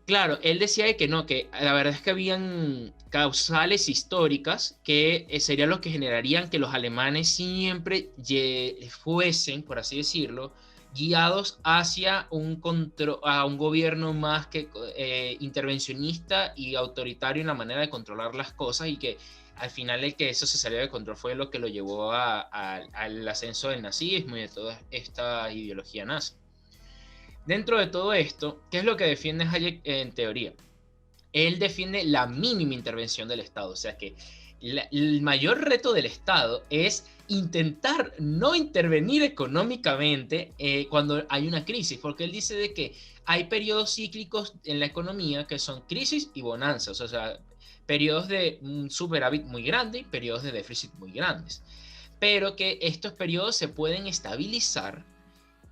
claro, él decía que no, que la verdad es que habían causales históricas que serían los que generarían que los alemanes siempre fuesen, por así decirlo, guiados hacia a un gobierno más que intervencionista y autoritario en la manera de controlar las cosas, y que al final el que eso se salió de control fue lo que lo llevó al ascenso del nazismo y de toda esta ideología nazi. Dentro de todo esto, ¿qué es lo que defiende Hayek en teoría? Él defiende la mínima intervención del Estado, o sea que el mayor reto del Estado es intentar no intervenir económicamente cuando hay una crisis, porque él dice de que hay periodos cíclicos en la economía que son crisis y bonanzas, o sea, periodos de un superávit muy grande y periodos de déficit muy grandes, pero que estos periodos se pueden estabilizar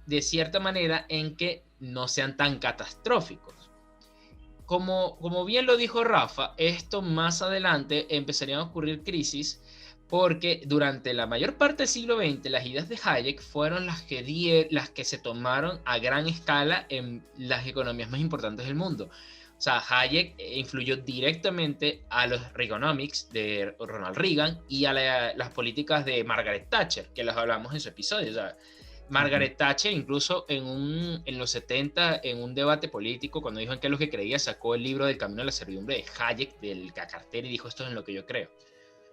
de cierta manera en que no sean tan catastróficos. Como bien lo dijo Rafa, esto más adelante empezarían a ocurrir crisis porque durante la mayor parte del siglo XX las ideas de Hayek fueron las que se tomaron a gran escala en las economías más importantes del mundo. O sea, Hayek influyó directamente a los Reaganomics de Ronald Reagan y a las políticas de Margaret Thatcher, que las hablamos en su episodio. O sea, Margaret Thatcher incluso en los 70, en un debate político, cuando dijo en qué es lo que creía, sacó el libro del Camino a la Servidumbre de Hayek del cartel y dijo: esto es en lo que yo creo.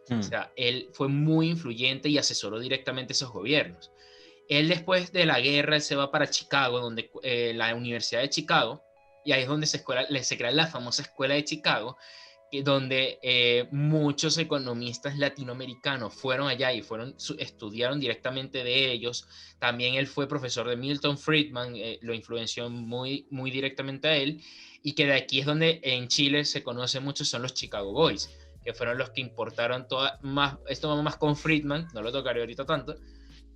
O sea, él fue muy influyente y asesoró directamente esos gobiernos. Él después de la guerra él se va para Chicago, donde la Universidad de Chicago, y ahí es donde se crea la famosa Escuela de Chicago, donde muchos economistas latinoamericanos fueron allá y estudiaron directamente de ellos. También él fue profesor de Milton Friedman, lo influenció muy, muy directamente a él, y que de aquí es donde en Chile se conoce mucho, son los Chicago Boys, que fueron los que importaron esto va más con Friedman, no lo tocaré ahorita tanto,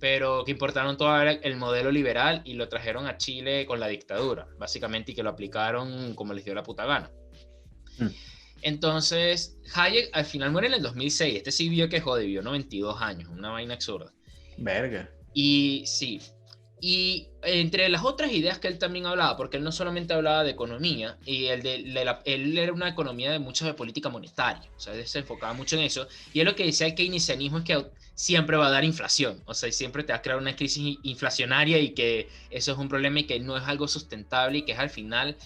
pero que importaron todo el modelo liberal y lo trajeron a Chile con la dictadura, básicamente, y que lo aplicaron como les dio la puta gana. Entonces, Hayek al final muere en el 2006. Este sí vio que vivió 92 años, una vaina absurda. Verga. Y sí, y entre las otras ideas que él también hablaba, porque él no solamente hablaba de economía, y él era una economía de mucho de política monetaria, o sea, él se enfocaba mucho en eso, y él lo que decía el keynesianismo es que siempre va a dar inflación, o sea, siempre te va a crear una crisis inflacionaria y que eso es un problema y que no es algo sustentable y que es al final,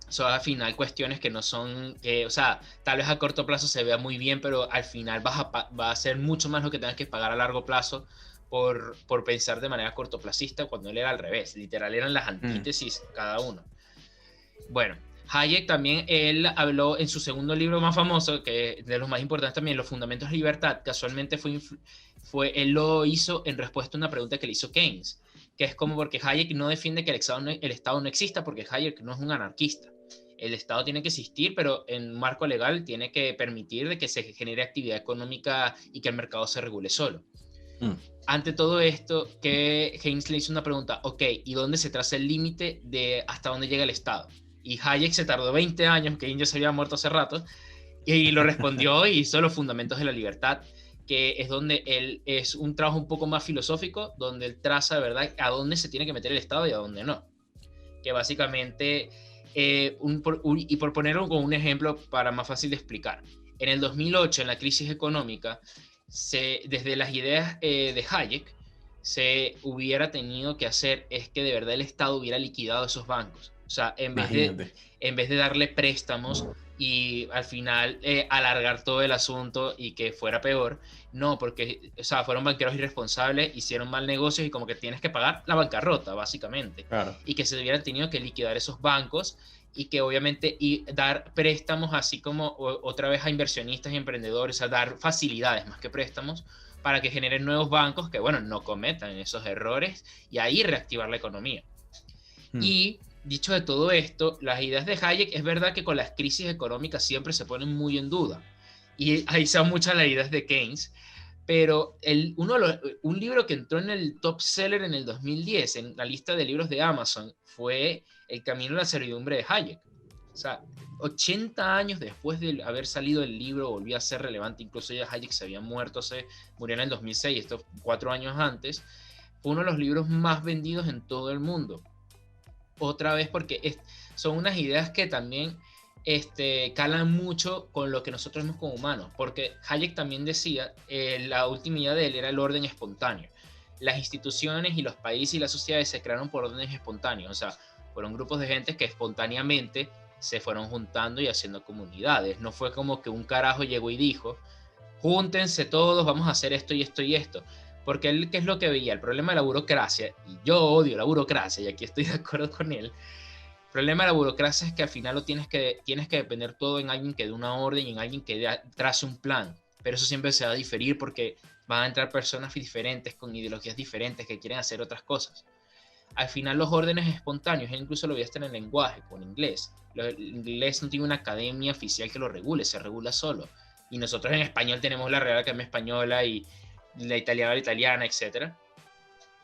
son al final cuestiones que no son, o sea, tal vez a corto plazo se vea muy bien, pero al final va a ser mucho más lo que tengas que pagar a largo plazo por pensar de manera cortoplacista, cuando él era al revés, literal eran las antítesis cada uno. Bueno, Hayek también, él habló en su segundo libro más famoso, que de los más importantes también, Los Fundamentos de Libertad, casualmente él lo hizo en respuesta a una pregunta que le hizo Keynes, que es como porque Hayek no defiende que el Estado no exista, porque Hayek no es un anarquista. El Estado tiene que existir, pero en un marco legal tiene que permitir de que se genere actividad económica y que el mercado se regule solo. Ante todo esto, que Keynes le hizo una pregunta, ok, ¿y dónde se traza el límite de hasta dónde llega el Estado? Y Hayek se tardó 20 años, Keynes ya se había muerto hace rato, y lo respondió y hizo Los Fundamentos de la Libertad, que es donde él es un trabajo un poco más filosófico, donde él traza de verdad a dónde se tiene que meter el Estado y a dónde no. Que básicamente, y por ponerlo como un ejemplo para más fácil de explicar, en el 2008, en la crisis económica, desde las ideas de Hayek, se hubiera tenido que hacer es que de verdad el Estado hubiera liquidado esos bancos. O sea, en vez de darle préstamos y al final alargar todo el asunto y que fuera peor, no, porque o sea, fueron banqueros irresponsables, hicieron mal negocios y como que tienes que pagar la bancarrota, básicamente. Claro. Y que se hubieran tenido que liquidar esos bancos y que obviamente y dar préstamos así como otra vez a inversionistas y emprendedores, a dar facilidades más que préstamos para que generen nuevos bancos que, bueno, no cometan esos errores y ahí reactivar la economía. Y dicho de todo esto, las ideas de Hayek es verdad que con las crisis económicas siempre se ponen muy en duda. Y ahí son muchas las ideas de Keynes. Pero un libro que entró en el top seller en el 2010, en la lista de libros de Amazon, fue El Camino a la Servidumbre de Hayek. O sea, 80 años después de haber salido el libro, volvió a ser relevante. Incluso ya Hayek se había muerto, murió en el 2006, esto 4 años antes. Fue uno de los libros más vendidos en todo el mundo. Otra vez porque son unas ideas que también calan mucho con lo que nosotros vemos como humanos, porque Hayek también decía, la última idea de él era el orden espontáneo. Las instituciones y los países y las sociedades se crearon por órdenes espontáneos, o sea, fueron grupos de gente que espontáneamente se fueron juntando y haciendo comunidades. No fue como que un carajo llegó y dijo, júntense todos, vamos a hacer esto y esto y esto. Porque él, ¿qué es lo que veía? El problema de la burocracia, y yo odio la burocracia, y aquí estoy de acuerdo con él. El problema de la burocracia es que al final tienes que depender todo en alguien que dé una orden y en alguien que trace un plan. Pero eso siempre se va a diferir porque van a entrar personas diferentes, con ideologías diferentes, que quieren hacer otras cosas. Al final los órdenes espontáneos, él incluso lo veía hasta en el lenguaje, con inglés. El inglés no tiene una academia oficial que lo regule, se regula solo. Y nosotros en español tenemos la Real Academia Española y la italiana, etc.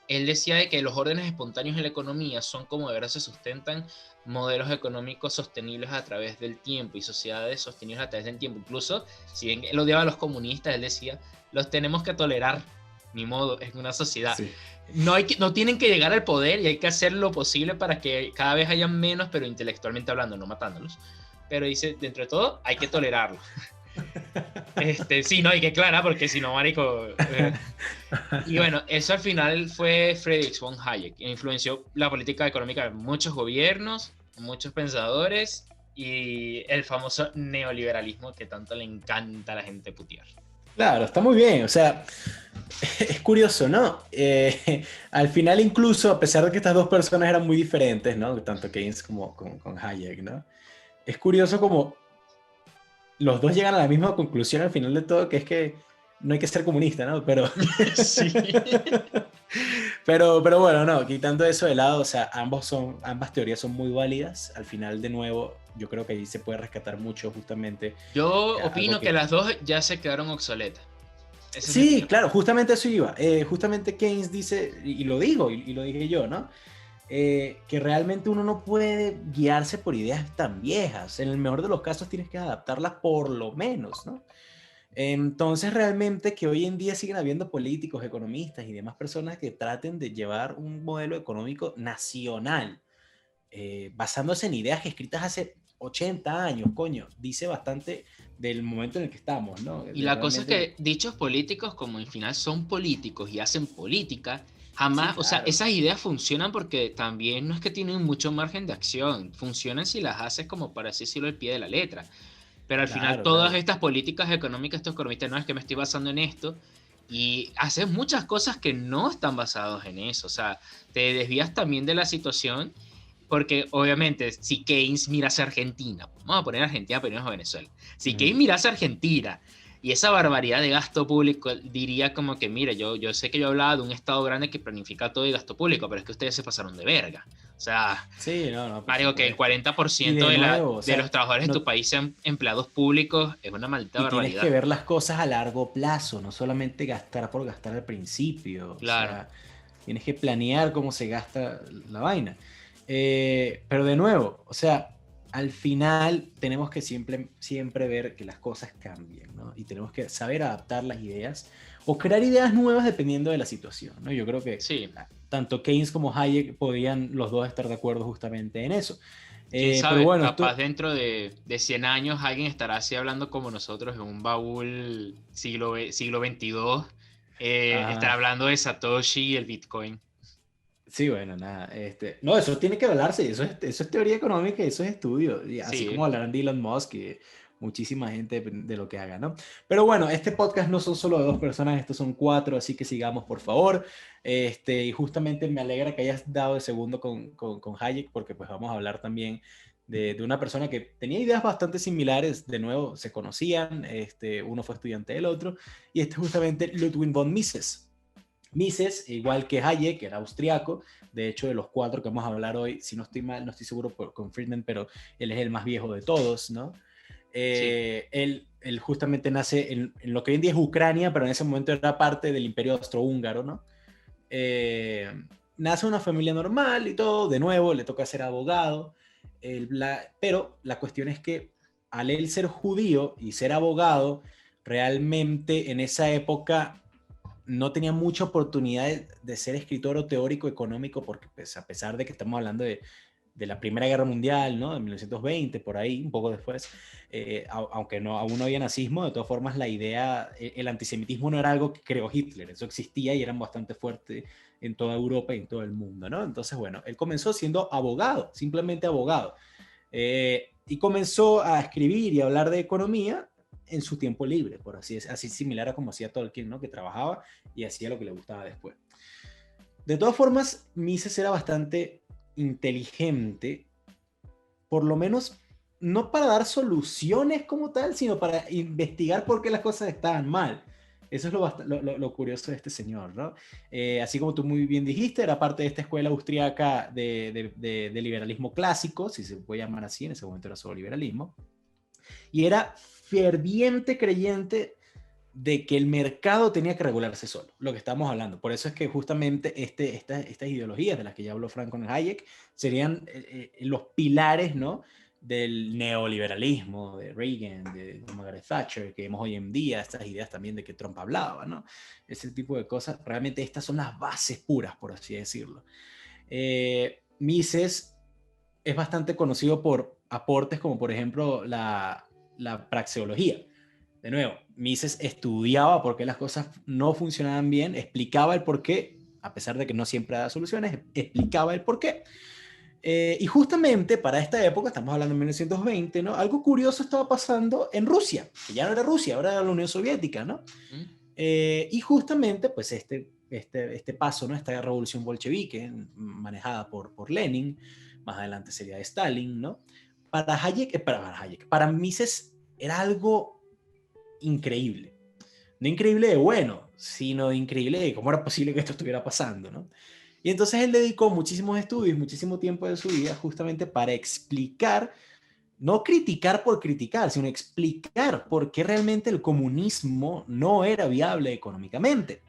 Él decía de que los órdenes espontáneos en la economía son como de verdad se sustentan modelos económicos sostenibles a través del tiempo y sociedades sostenibles a través del tiempo. Incluso, si bien él odiaba a los comunistas, él decía, los tenemos que tolerar, ni modo, es una sociedad. Sí. No tienen que llegar al poder y hay que hacer lo posible para que cada vez haya menos, pero intelectualmente hablando, no matándolos. Pero dice, dentro de todo, hay que tolerarlo. Sí, no, hay que aclarar porque si no, marico. Y bueno, eso al final fue Friedrich von Hayek, que influenció la política económica de muchos gobiernos, muchos pensadores y el famoso neoliberalismo que tanto le encanta a la gente putear. Claro, está muy bien, o sea, es curioso, ¿no? Al final incluso, a pesar de que estas dos personas eran muy diferentes, ¿no? Tanto Keynes como con Hayek, ¿no? Es curioso como los dos llegan a la misma conclusión al final de todo, que es que no hay que ser comunista, ¿no? Pero, sí. pero bueno, no, quitando eso de lado, o sea, ambas teorías son muy válidas. Al final, de nuevo, yo creo que ahí se puede rescatar mucho justamente. Yo opino que las dos ya se quedaron obsoletas. Sí, claro, justamente eso iba. Justamente Keynes dice, y lo digo, y lo dije yo, ¿no? Que realmente uno no puede guiarse por ideas tan viejas. En el mejor de los casos tienes que adaptarlas por lo menos, ¿no? Entonces realmente que hoy en día siguen habiendo políticos, economistas y demás personas que traten de llevar un modelo económico nacional basándose en ideas escritas hace 80 años, coño, dice bastante del momento en el que estamos, ¿no? Y la cosa es que dichos políticos, como al final son políticos y hacen política, jamás, sí, claro. O sea, esas ideas funcionan porque también no es que tienen mucho margen de acción, funcionan si las haces como para así decirlo al pie de la letra. Pero al final todas estas políticas económicas, estos economistas, no es que me estoy basando en esto, y haces muchas cosas que no están basadas en eso, o sea, te desvías también de la situación porque obviamente si Keynes mira hacia Argentina, vamos a poner Argentina, pero no Venezuela, si Ujú. Keynes mira hacia Argentina y esa barbaridad de gasto público, diría como que, mira, yo sé que yo hablaba de un Estado grande que planifica todo el gasto público, pero es que ustedes se pasaron de verga. O sea, Sí, no, no, por Mario, que el supuesto. Y 40% de nuevo, o de los sea, trabajadores en tu no, país sean empleados públicos es una maldita y tienes que barbaridad. ver las cosas a largo plazo, no solamente gastar por gastar al principio. O Claro, sea, tienes que planear cómo se gasta la vaina. Pero de nuevo, o sea, al final tenemos que siempre ver que las cosas cambian, ¿no? Y tenemos que saber adaptar las ideas o crear ideas nuevas dependiendo de la situación, ¿no? Yo creo que sí. tanto Keynes como Hayek podían los dos estar de acuerdo justamente en eso. Quién Pero sabe, bueno, capaz esto, dentro de 100 años alguien estará así hablando como nosotros en un baúl siglo XXII, estará ajá, hablando de Satoshi y el Bitcoin. sí, bueno, nada, no, eso tiene que hablarse, eso es teoría económica, eso es estudio, y así como Sí, hablarán de Elon Musk y muchísima gente de lo que haga, ¿no? Pero bueno, este podcast no son solo de dos personas, estos son cuatro, así que sigamos, por favor. Y justamente me alegra que hayas dado de segundo con Hayek, porque pues vamos a hablar también de una persona que tenía ideas bastante similares, de nuevo, se conocían, uno fue estudiante del otro, y este es justamente Ludwig von Mises. Mises, igual que Hayek, que era austriaco, de hecho de los cuatro que vamos a hablar hoy, si no estoy mal, no estoy seguro con Friedman, pero él es el más viejo de todos, ¿no? sí, Él justamente nace en lo que hoy en día es Ucrania, pero en ese momento era parte del Imperio Austrohúngaro, ¿no? Eh, Nace en una familia normal y todo, de nuevo, le toca ser abogado, pero la cuestión es que al él ser judío y ser abogado, realmente en esa época no tenía mucha oportunidad de ser escritor o teórico económico, porque pues, a pesar de que estamos hablando de la Primera Guerra Mundial, ¿no? De 1920, por ahí, un poco después, aunque no, aún no había nazismo, de todas formas la idea, el antisemitismo no era algo que creó Hitler, eso existía y era bastante fuerte en toda Europa y en todo el mundo, ¿no? Entonces, bueno, él comenzó siendo abogado, simplemente abogado, y comenzó a escribir y a hablar de economía en su tiempo libre, por así decirlo, así similar a como hacía Tolkien, ¿no? Que trabajaba y hacía lo que le gustaba después. De todas formas, Mises era bastante inteligente, por lo menos no para dar soluciones como tal, sino para investigar por qué las cosas estaban mal. Eso es lo curioso de este señor, ¿no? Así como tú muy bien dijiste, era parte de esta escuela austriaca de liberalismo clásico, si se puede llamar así, en ese momento era solo liberalismo, y era ferviente creyente de que el mercado tenía que regularse solo, lo que estamos hablando. Por eso es que justamente estas ideologías de las que ya habló Franklin Hayek serían los pilares, ¿no? Del neoliberalismo, de Reagan, de Margaret Thatcher, que vemos hoy en día, estas ideas también de que Trump hablaba, ¿no? Ese tipo de cosas, realmente estas son las bases puras, por así decirlo. Mises es bastante conocido por aportes como por ejemplo la praxeología. De nuevo, Mises estudiaba por qué las cosas no funcionaban bien, explicaba el por qué, a pesar de que no siempre daba soluciones, explicaba el por qué. Y justamente para esta época, estamos hablando de 1920, ¿no? Algo curioso estaba pasando en Rusia, que ya no era Rusia, ahora era la Unión Soviética, ¿no? ¿Mm? Y justamente, pues este paso, ¿no? Esta revolución bolchevique manejada por Lenin, más adelante sería de Stalin, ¿no? Para Mises era algo increíble. No increíble de bueno, sino de increíble de cómo era posible que esto estuviera pasando, ¿no? Y entonces él dedicó muchísimos estudios, muchísimo tiempo de su vida justamente para explicar, no criticar por criticar, sino explicar por qué realmente el comunismo no era viable económicamente.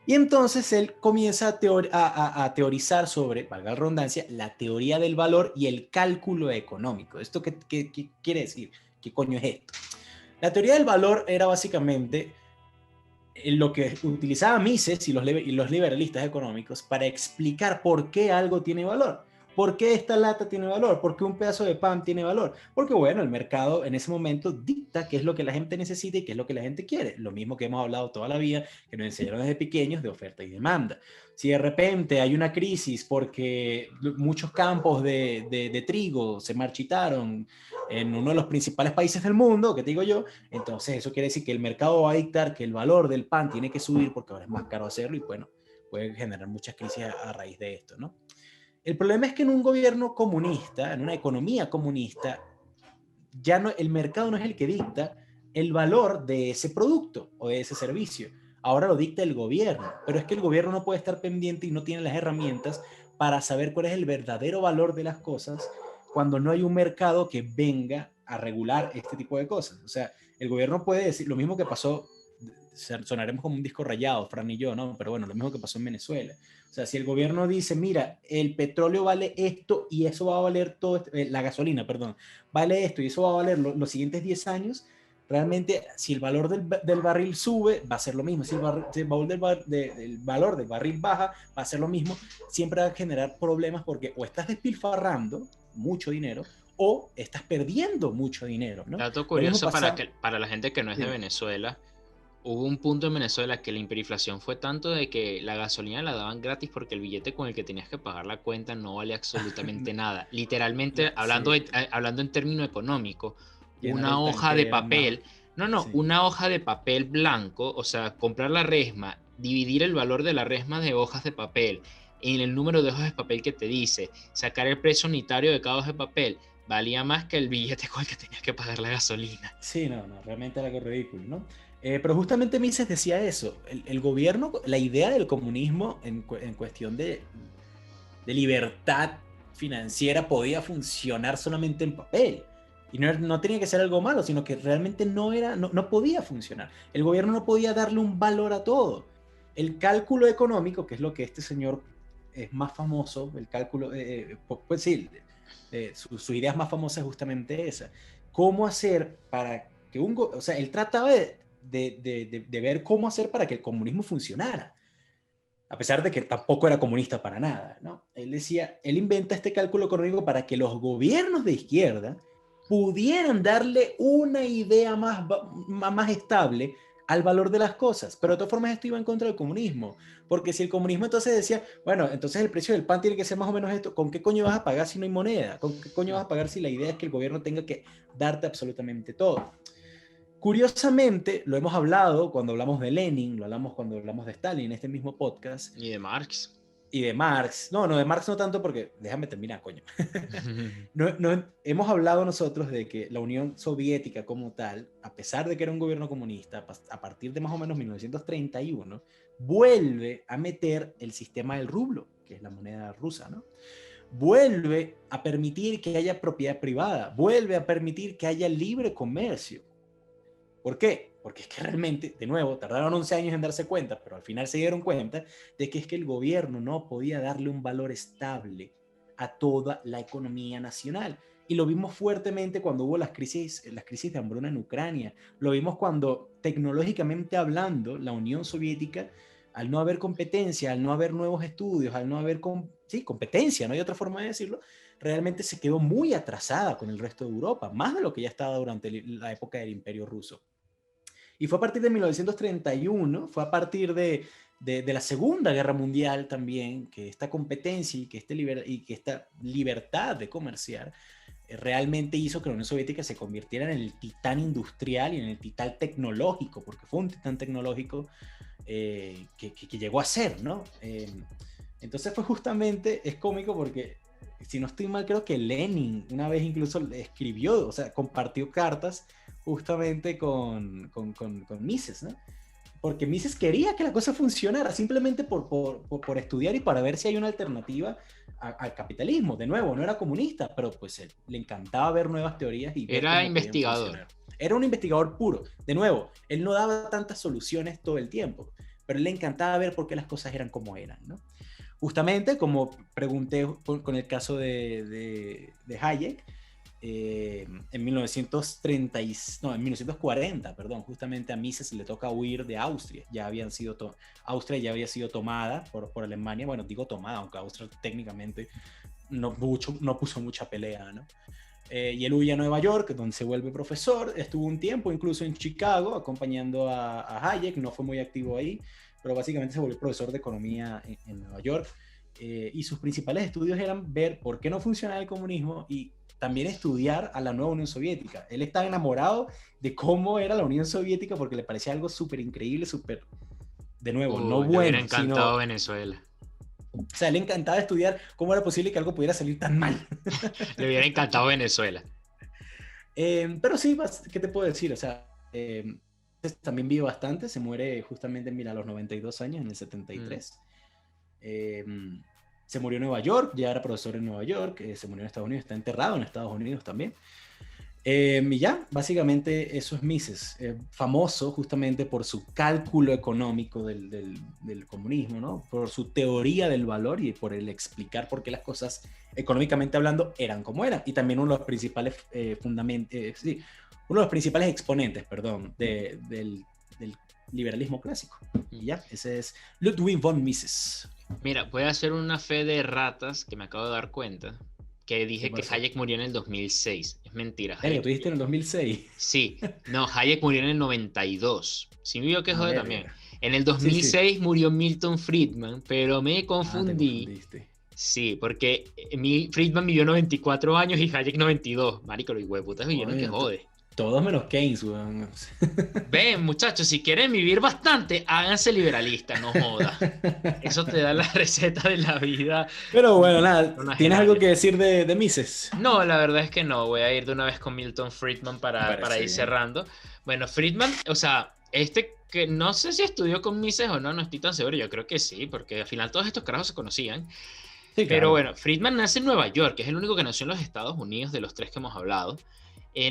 Y entonces él comienza a teorizar sobre, valga la redundancia, la teoría del valor y el cálculo económico. ¿Esto qué quiere decir? ¿Qué coño es esto? La teoría del valor era básicamente lo que utilizaba Mises y los liberalistas económicos para explicar por qué algo tiene valor. ¿Por qué esta lata tiene valor? ¿Por qué un pedazo de pan tiene valor? Porque, bueno, el mercado en ese momento dicta qué es lo que la gente necesita y qué es lo que la gente quiere. Lo mismo que hemos hablado toda la vida, que nos enseñaron desde pequeños de oferta y demanda. Si de repente hay una crisis porque muchos campos de trigo se marchitaron en uno de los principales países del mundo, ¿qué te digo yo? Entonces eso quiere decir que el mercado va a dictar que el valor del pan tiene que subir porque ahora es más caro hacerlo y bueno, puede generar muchas crisis a raíz de esto, ¿no? El problema es que en un gobierno comunista, en una economía comunista, ya no, el mercado no es el que dicta el valor de ese producto o de ese servicio. Ahora lo dicta el gobierno, pero es que el gobierno no puede estar pendiente y no tiene las herramientas para saber cuál es el verdadero valor de las cosas cuando no hay un mercado que venga a regular este tipo de cosas. O sea, el gobierno puede decir lo mismo que pasó, sonaremos como un disco rayado, Fran y yo, ¿no? Pero bueno, lo mismo que pasó en Venezuela. O sea, si el gobierno dice, mira, el petróleo vale esto y eso va a valer todo, la gasolina, perdón, vale esto y eso va a valer los siguientes 10 años, realmente si el valor del barril sube, va a ser lo mismo. Si el valor del barril baja, va a ser lo mismo. Siempre va a generar problemas porque o estás despilfarrando mucho dinero o estás perdiendo mucho dinero, ¿no? Dato curioso para la gente que no es de Venezuela. Hubo un punto en Venezuela que la hiperinflación fue tanto de que la gasolina la daban gratis porque el billete con el que tenías que pagar la cuenta no vale absolutamente nada. Literalmente, hablando en términos económicos, una hoja de papel, una hoja de papel blanco, o sea, comprar la resma, dividir el valor de la resma de hojas de papel en el número de hojas de papel que te dice, sacar el precio unitario de cada hoja de papel, valía más que el billete con el que tenías que pagar la gasolina. Sí, no, realmente era algo ridículo, ¿no? Pero justamente Mises decía eso, el gobierno, la idea del comunismo en cuestión de libertad financiera podía funcionar solamente en papel. Y no tenía que ser algo malo, sino que realmente no podía funcionar. El gobierno no podía darle un valor a todo. El cálculo económico, que es lo que este señor es más famoso, el cálculo, pues sí, su idea más famosa es justamente esa. ¿Cómo hacer para que o sea, él trataba de ver cómo hacer para que el comunismo funcionara, a pesar de que tampoco era comunista para nada, ¿no? Él decía, él inventa este cálculo económico para que los gobiernos de izquierda pudieran darle una idea más estable al valor de las cosas, pero de todas formas esto iba en contra del comunismo, porque si el comunismo entonces decía, bueno, entonces el precio del pan tiene que ser más o menos esto, ¿con qué coño vas a pagar si no hay moneda? ¿Con qué coño vas a pagar si la idea es que el gobierno tenga que darte absolutamente todo? Curiosamente, lo hemos hablado cuando hablamos de Lenin, lo hablamos cuando hablamos de Stalin en este mismo podcast. Y de Marx. Y de Marx. No, de Marx no tanto porque, déjame terminar, coño. Hemos hablado nosotros de que la Unión Soviética como tal, a pesar de que era un gobierno comunista, a partir de más o menos 1931, vuelve a meter el sistema del rublo, que es la moneda rusa, ¿no? Vuelve a permitir que haya propiedad privada, vuelve a permitir que haya libre comercio. ¿Por qué? Porque es que realmente, de nuevo, tardaron 11 años en darse cuenta, pero al final se dieron cuenta de que es que el gobierno no podía darle un valor estable a toda la economía nacional. Y lo vimos fuertemente cuando hubo las crisis de hambruna en Ucrania. Lo vimos cuando, tecnológicamente hablando, la Unión Soviética, al no haber competencia, al no haber nuevos estudios, al no haber competencia, no hay otra forma de decirlo, realmente se quedó muy atrasada con el resto de Europa, más de lo que ya estaba durante la época del Imperio Ruso. Y fue a partir de 1931, fue a partir de la Segunda Guerra Mundial también, que esta competencia y que esta libertad de comerciar realmente hizo que la Unión Soviética se convirtiera en el titán industrial y en el titán tecnológico, porque fue un titán tecnológico que llegó a ser, ¿no? Entonces fue justamente, es cómico porque, si no estoy mal, creo que Lenin una vez incluso escribió, o sea, compartió cartas justamente con Mises, ¿no? Porque Mises quería que la cosa funcionara simplemente por estudiar y para ver si hay una alternativa al capitalismo. De nuevo, no era comunista, pero pues le encantaba ver nuevas teorías y era investigador. Era un investigador puro. De nuevo, él no daba tantas soluciones todo el tiempo, pero le encantaba ver por qué las cosas eran como eran, ¿no? Justamente, como pregunté con el caso de Hayek, en 1940, perdón, justamente a Mises le toca huir de Austria. Austria ya había sido tomada por Alemania. Bueno, digo tomada, aunque Austria técnicamente no puso mucha pelea, ¿no? Y él huye a Nueva York, donde se vuelve profesor. Estuvo un tiempo incluso en Chicago acompañando a Hayek. No fue muy activo ahí, pero básicamente se volvió profesor de economía en Nueva York. Y sus principales estudios eran ver por qué no funcionaba el comunismo y también estudiar a la nueva Unión Soviética. Él estaba enamorado de cómo era la Unión Soviética porque le parecía algo súper increíble, súper, de nuevo, no bueno. Le hubiera encantado Venezuela. O sea, le encantaba estudiar cómo era posible que algo pudiera salir tan mal. Le hubiera encantado Venezuela. Pero sí, ¿qué te puedo decir? O sea, también vive bastante, se muere justamente, mira, a los 92 años, en el 73. Se murió en Nueva York, ya era profesor en Nueva York, se murió en Estados Unidos, está enterrado en Estados Unidos también. Y ya, básicamente eso es Mises, famoso justamente por su cálculo económico del comunismo, ¿no? Por su teoría del valor y por el explicar por qué las cosas, económicamente hablando, eran como eran. Y también uno de los principales uno de los principales exponentes, perdón, del liberalismo clásico. Y ya, ese es Ludwig von Mises. Mira, voy a hacer una fe de ratas que me acabo de dar cuenta. Que dije que Hayek murió en el 2006. Es mentira. ¿Lo tuviste en el 2006? Sí. No, Hayek murió en el 92. Sí, vio que jode también. En el 2006 murió Milton Friedman, pero me confundí. Sí, porque Friedman vivió 94 años y Hayek 92. Marico, los hueputas vivieron que jode. Todos menos Keynes, weón. Ven, muchachos, si quieren vivir bastante, háganse liberalistas, no joda. Eso te da la receta de la vida. Pero bueno, nada, ¿tienes algo que decir de Mises? No, la verdad es que no. Voy a ir de una vez con Milton Friedman para ir cerrando. Bueno, Friedman, o sea, que no sé si estudió con Mises o no, no estoy tan seguro. Yo creo que sí, porque al final todos estos carajos se conocían. Sí, claro. Pero bueno, Friedman nace en Nueva York, que es el único que nació en los Estados Unidos de los tres que hemos hablado.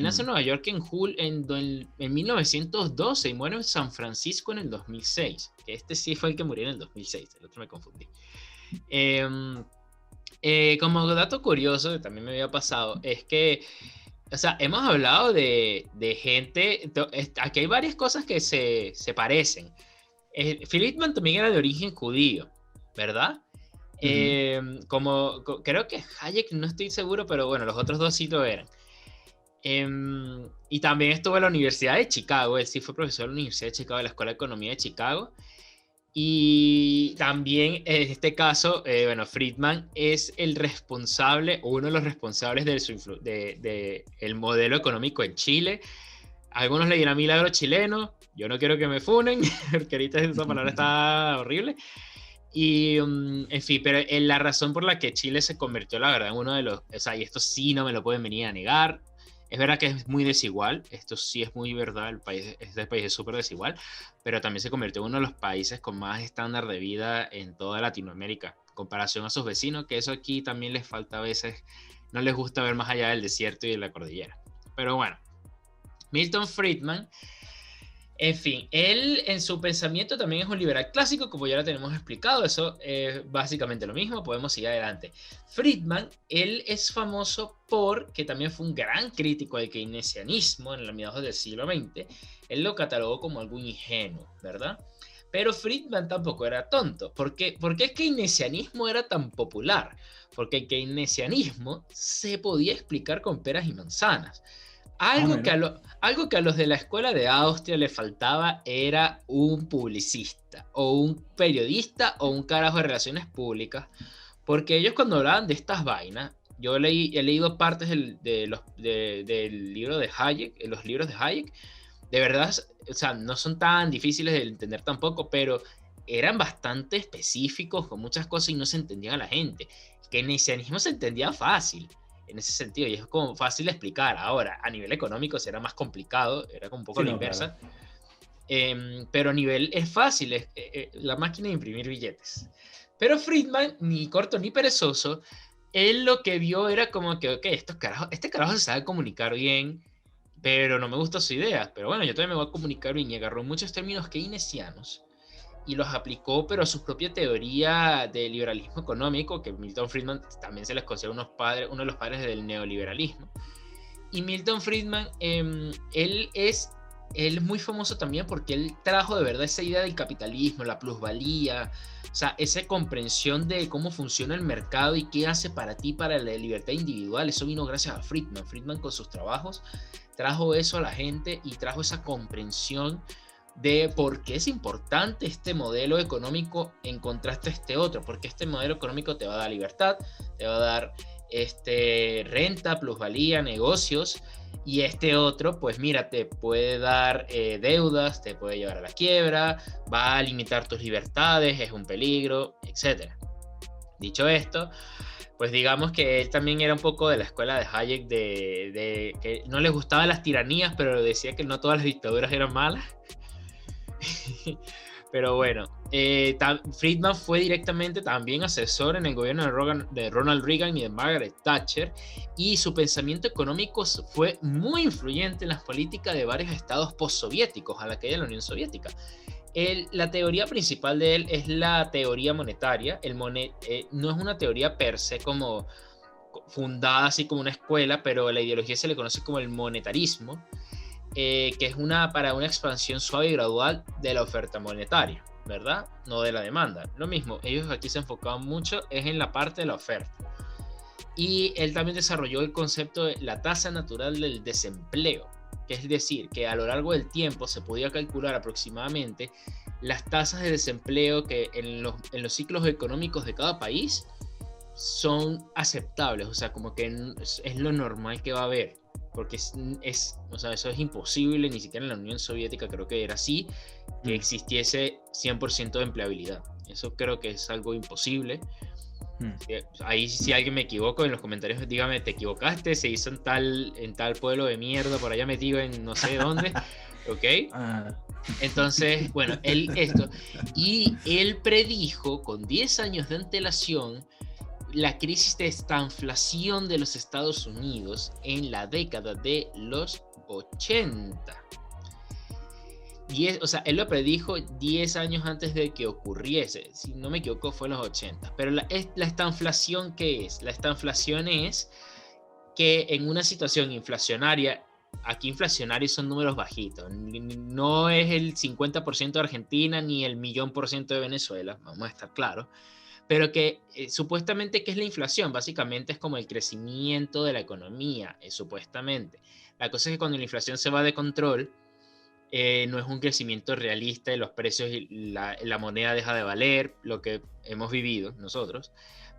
Nace en Nueva York en 1912 y muere en San Francisco en el 2006. Este sí fue el que murió en el 2006, el otro me confundí. Como dato curioso, que también me había pasado, es que, o sea, hemos hablado de gente, aquí hay varias cosas que se parecen. Friedman también era de origen judío, ¿verdad? Creo que Hayek, no estoy seguro, pero bueno, los otros dos sí lo eran. Y también estuvo en la Universidad de Chicago. Él sí fue profesor de la Universidad de Chicago, de la Escuela de Economía de Chicago. Y también en este caso, bueno, Friedman es el responsable, uno de los responsables del modelo económico en Chile. Algunos le dirán milagro chileno. Yo no quiero que me funen, porque ahorita esa palabra está horrible. Y, en fin, pero la razón por la que Chile se convirtió, la verdad, en uno de los... O sea, y esto sí no me lo pueden venir a negar. Es verdad que es muy desigual, esto sí es muy verdad, este país es súper desigual, pero también se convirtió en uno de los países con más estándar de vida en toda Latinoamérica, en comparación a sus vecinos, que eso aquí también les falta a veces, no les gusta ver más allá del desierto y de la cordillera. Pero bueno, Milton Friedman, en fin, él en su pensamiento también es un liberal clásico, como ya lo tenemos explicado, eso es básicamente lo mismo, podemos seguir adelante. Friedman, él es famoso porque también fue un gran crítico del keynesianismo en los mediados del siglo XX, él lo catalogó como algo ingenuo, ¿verdad? Pero Friedman tampoco era tonto. ¿Por qué el keynesianismo era tan popular? Porque el keynesianismo se podía explicar con peras y manzanas. Algo que a los de la escuela de Austria le faltaba era un publicista o un periodista o un carajo de relaciones públicas, porque ellos cuando hablaban de estas vainas, he leído partes del libro de Hayek, los libros de Hayek, de verdad, o sea, no son tan difíciles de entender tampoco, pero eran bastante específicos con muchas cosas y no se entendían a la gente. El keynesianismo se entendía fácil en ese sentido, y es como fácil de explicar. Ahora, a nivel económico será más complicado, era como un poco la inversa, claro. Pero a nivel es fácil, es la máquina de imprimir billetes. Pero Friedman, ni corto ni perezoso, él lo que vio era como que, ok, este carajo se sabe comunicar bien, pero no me gusta su idea, pero bueno, yo también me voy a comunicar bien, y agarró muchos términos keynesianos y los aplicó, pero a su propia teoría de liberalismo económico, que Milton Friedman también se les considera uno de los padres del neoliberalismo. Y Milton Friedman, él es muy famoso también porque él trajo de verdad esa idea del capitalismo, la plusvalía, o sea, esa comprensión de cómo funciona el mercado y qué hace para ti, para la libertad individual. Eso vino gracias a Friedman. Friedman con sus trabajos trajo eso a la gente y trajo esa comprensión de por qué es importante este modelo económico en contraste a este otro, porque este modelo económico te va a dar libertad, te va a dar renta, plusvalía, negocios, y este otro, pues mira, te puede dar deudas, te puede llevar a la quiebra, va a limitar tus libertades, es un peligro, etc. Dicho esto, pues digamos que él también era un poco de la escuela de Hayek que no les gustaban las tiranías, pero decía que no todas las dictaduras eran malas. Pero bueno, Friedman fue directamente también asesor en el gobierno de Ronald Reagan y de Margaret Thatcher, y su pensamiento económico fue muy influyente en las políticas de varios estados postsoviéticos a la caída de la Unión Soviética. La teoría principal de él es la teoría monetaria. No es una teoría per se como fundada así como una escuela, pero la ideología se le conoce como el monetarismo, que es para una expansión suave y gradual de la oferta monetaria, ¿verdad? No de la demanda. Lo mismo, ellos aquí se enfocaban mucho es en la parte de la oferta. Y él también desarrolló el concepto de la tasa natural del desempleo, que es decir, que a lo largo del tiempo se podía calcular aproximadamente las tasas de desempleo que en los ciclos económicos de cada país son aceptables, o sea, como que es lo normal que va a haber, porque o sea, eso es imposible, ni siquiera en la Unión Soviética creo que era así, que existiese 100% de empleabilidad. Eso creo que es algo imposible. Ahí si alguien me equivoco en los comentarios, dígame, te equivocaste, se hizo en tal pueblo de mierda por allá metido en no sé dónde, ¿ok? Entonces, bueno, y él predijo con 10 años de antelación la crisis de estanflación de los Estados Unidos en la década de los 80. O sea, él lo predijo 10 años antes de que ocurriese. Si no me equivoco, fue en los 80. Pero la estanflación, ¿qué es? La estanflación es que en una situación inflacionaria, aquí inflacionarios son números bajitos, no es el 50% de Argentina ni el 1.000.000% de Venezuela, vamos a estar claros, pero que supuestamente, ¿qué es la inflación? Básicamente es como el crecimiento de la economía, supuestamente. La cosa es que cuando la inflación se va de control, no es un crecimiento realista de los precios y la moneda deja de valer, lo que hemos vivido nosotros.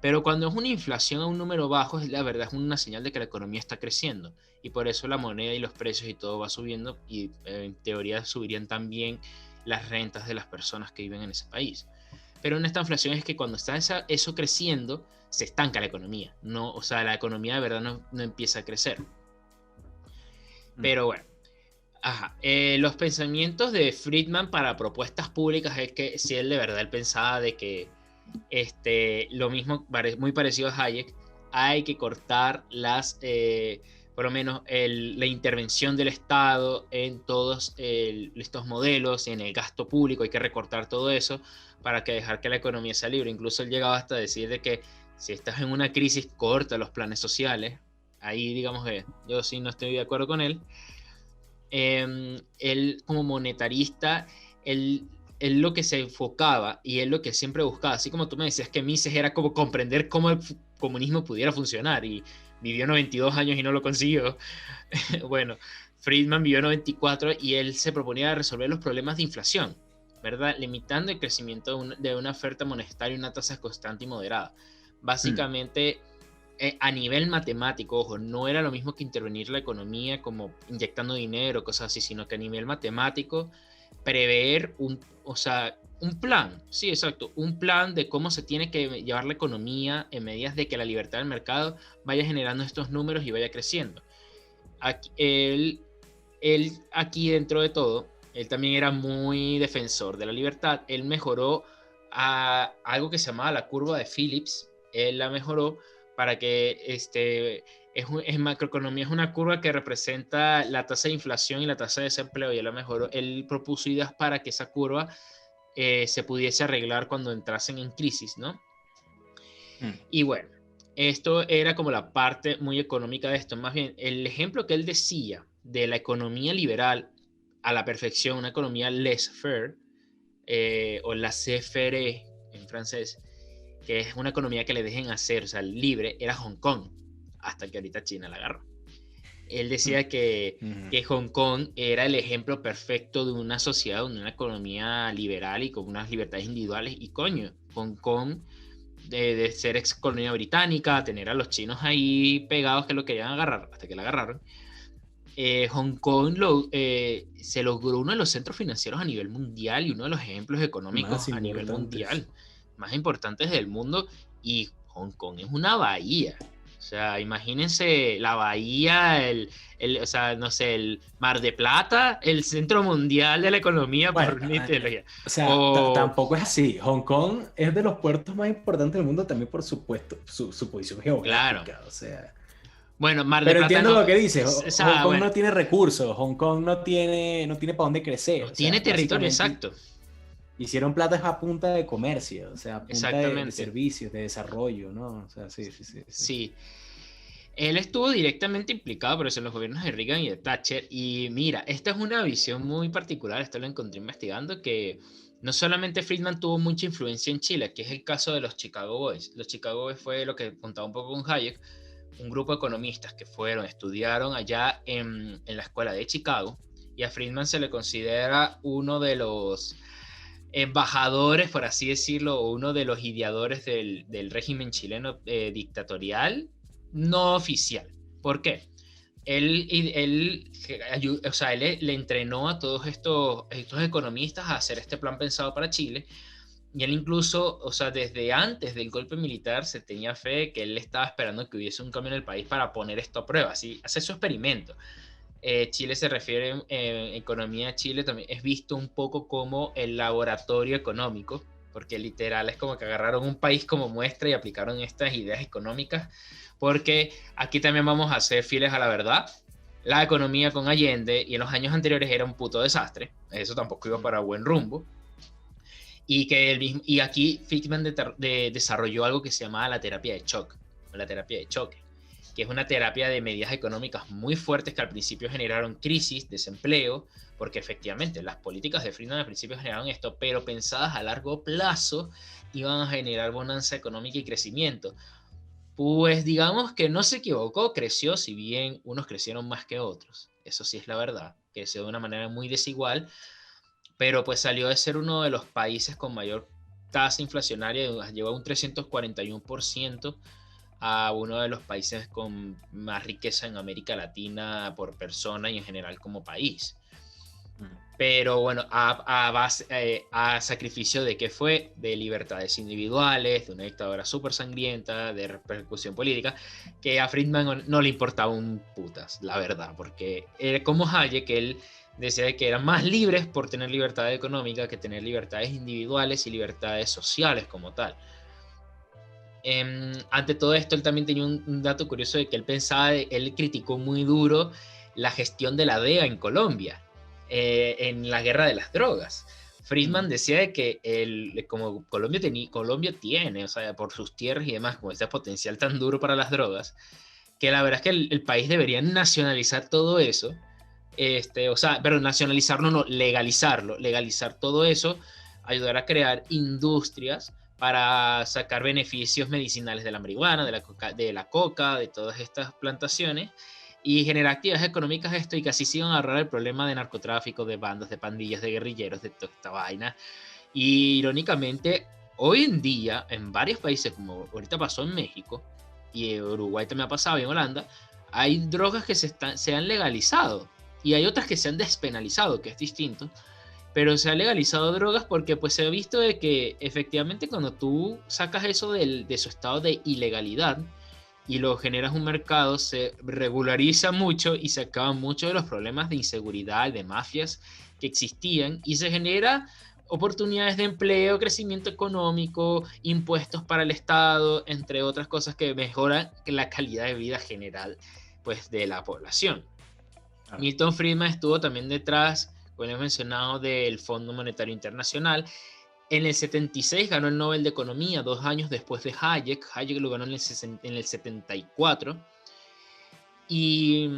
Pero cuando es una inflación a un número bajo, la verdad es una señal de que la economía está creciendo, y por eso la moneda y los precios y todo va subiendo, y en teoría subirían también las rentas de las personas que viven en ese país. Pero una estanflación es que cuando está eso creciendo, se estanca la economía. No, o sea, la economía de verdad no empieza a crecer. Pero bueno. Los pensamientos de Friedman para propuestas públicas es que si él de verdad él pensaba de que lo mismo, muy parecido a Hayek, hay que cortar por lo menos la intervención del Estado en todos estos modelos, en el gasto público, hay que recortar todo eso para dejar que la economía sea libre. Incluso él llegaba hasta decir de que si estás en una crisis, corta los planes sociales. Ahí digamos que yo sí no estoy de acuerdo con él. Él como monetarista, él lo que se enfocaba y él lo que siempre buscaba, así como tú me decías que Mises era como comprender cómo el comunismo pudiera funcionar y vivió 92 años y no lo consiguió. Bueno, Friedman vivió 94 y él se proponía resolver los problemas de inflación, ¿verdad? Limitando el crecimiento de una oferta monetaria y una tasa constante y moderada. Básicamente, a nivel matemático, ojo, no era lo mismo que intervenir la economía como inyectando dinero, cosas así, sino que a nivel matemático, prever un plan, sí, exacto, un plan de cómo se tiene que llevar la economía en medidas de que la libertad del mercado vaya generando estos números y vaya creciendo. Él aquí dentro de todo, él también era muy defensor de la libertad. Él mejoró a algo que se llamaba la curva de Phillips. Él la mejoró para que es macroeconomía, es una curva que representa la tasa de inflación y la tasa de desempleo, y él la mejoró. Él propuso ideas para que esa curva se pudiese arreglar cuando entrasen en crisis, ¿no? Y bueno, esto era como la parte muy económica de esto. Más bien, el ejemplo que él decía de la economía liberal a la perfección, una economía laissez-faire, o laissez-faire en francés, que es una economía que le dejen hacer, o sea, libre, era Hong Kong, hasta que ahorita China la agarró. Él decía que Hong Kong era el ejemplo perfecto de una sociedad, de una economía liberal y con unas libertades individuales, y coño, Hong Kong, de ser ex colonia británica, tener a los chinos ahí pegados que lo querían agarrar, hasta que la agarraron. Hong Kong se logró uno de los centros financieros a nivel mundial y uno de los ejemplos económicos a nivel mundial más importantes del mundo, y Hong Kong es una bahía. O sea, imagínense la bahía, o sea, no sé, el Mar de Plata, el centro mundial de la economía Bueno, por una ideología. o sea, O, tampoco es así. Hong Kong es de los puertos más importantes del mundo también por supuesto, su posición claro, geográfica, o sea. bueno, Mar de Pero Plata entiendo no, lo que dices. o Hong sea, Kong bueno, no tiene recursos, Hong Kong no tiene para dónde crecer. no O tiene sea, territorio básicamente exacto, hicieron plata a punta de comercio, o sea, a punta de exactamente, servicios, de desarrollo, ¿no? O sea, sí, sí, sí, sí. sí. Él estuvo directamente implicado por eso en los gobiernos de Reagan y de Thatcher. Y mira, esta es una visión muy particular, esto lo encontré investigando, que no solamente Friedman tuvo mucha influencia en Chile, que es el caso de los Chicago Boys. Los Chicago Boys fue lo que contaba un poco con Hayek, un grupo de economistas que fueron, estudiaron allá en la escuela de Chicago. Y a Friedman se le considera uno de los embajadores, por así decirlo, o uno de los ideadores del régimen chileno dictatorial no oficial. ¿Por qué? O sea, él le entrenó a todos estos economistas a hacer este plan pensado para Chile. Y él incluso, o sea, desde antes del golpe militar se tenía fe que él estaba esperando que hubiese un cambio en el país para poner esto a prueba, así, hacer su experimento. Chile se refiere, economía de Chile también es visto un poco como el laboratorio económico, porque literal es como que agarraron un país como muestra y aplicaron estas ideas económicas, porque aquí también vamos a ser fieles a la verdad. La economía con Allende y en los años anteriores era un puto desastre, eso tampoco iba para buen rumbo, y aquí Friedman desarrolló algo que se llamaba la terapia de shock, la terapia de choque, que es una terapia de medidas económicas muy fuertes que al principio generaron crisis, desempleo, porque efectivamente las políticas de Friedman al principio generaron esto, pero pensadas a largo plazo iban a generar bonanza económica y crecimiento. Pues digamos que no se equivocó, creció, si bien unos crecieron más que otros, eso sí es la verdad, creció de una manera muy desigual, pero pues salió de ser uno de los países con mayor tasa inflacionaria, llegó a un 341%, a uno de los países con más riqueza en América Latina por persona y en general como país. Pero bueno, a sacrificio de qué fue, de libertades individuales, de una dictadura súper sangrienta, de repercusión política, que a Friedman no le importaba un putas, la verdad, porque como Hayek, él decía que eran más libres por tener libertad económica que tener libertades individuales y libertades sociales como tal. Ante todo esto, él también tenía un dato curioso de que él criticó muy duro la gestión de la DEA en Colombia, en la guerra de las drogas. Friedman decía de que como Colombia tiene, o sea, por sus tierras y demás, como este potencial tan duro para las drogas, que la verdad es que el país debería nacionalizar todo eso, o sea, pero nacionalizarlo, no, legalizar todo eso, ayudar a crear industrias para sacar beneficios medicinales de la marihuana, de la coca, de todas estas plantaciones y generar actividades económicas esto y que así sigan a agarrar el problema de narcotráfico, de bandas, de pandillas, de guerrilleros, de toda esta vaina. Y irónicamente, hoy en día, en varios países, como ahorita pasó en México y en Uruguay también ha pasado y en Holanda, hay drogas que se han legalizado y hay otras que se han despenalizado, que es distinto, pero se ha legalizado drogas porque pues se ha visto de que efectivamente cuando tú sacas eso de su estado de ilegalidad y lo generas un mercado, se regulariza mucho y se acaban muchos de los problemas de inseguridad, de mafias que existían y se genera oportunidades de empleo, crecimiento económico, impuestos para el Estado, entre otras cosas que mejoran la calidad de vida general pues, de la población. Claro. Milton Friedman estuvo también detrás, como he mencionado, del Fondo Monetario Internacional. En el 76 ganó el Nobel de Economía, 2 años después de Hayek. Hayek lo ganó en el 74. Y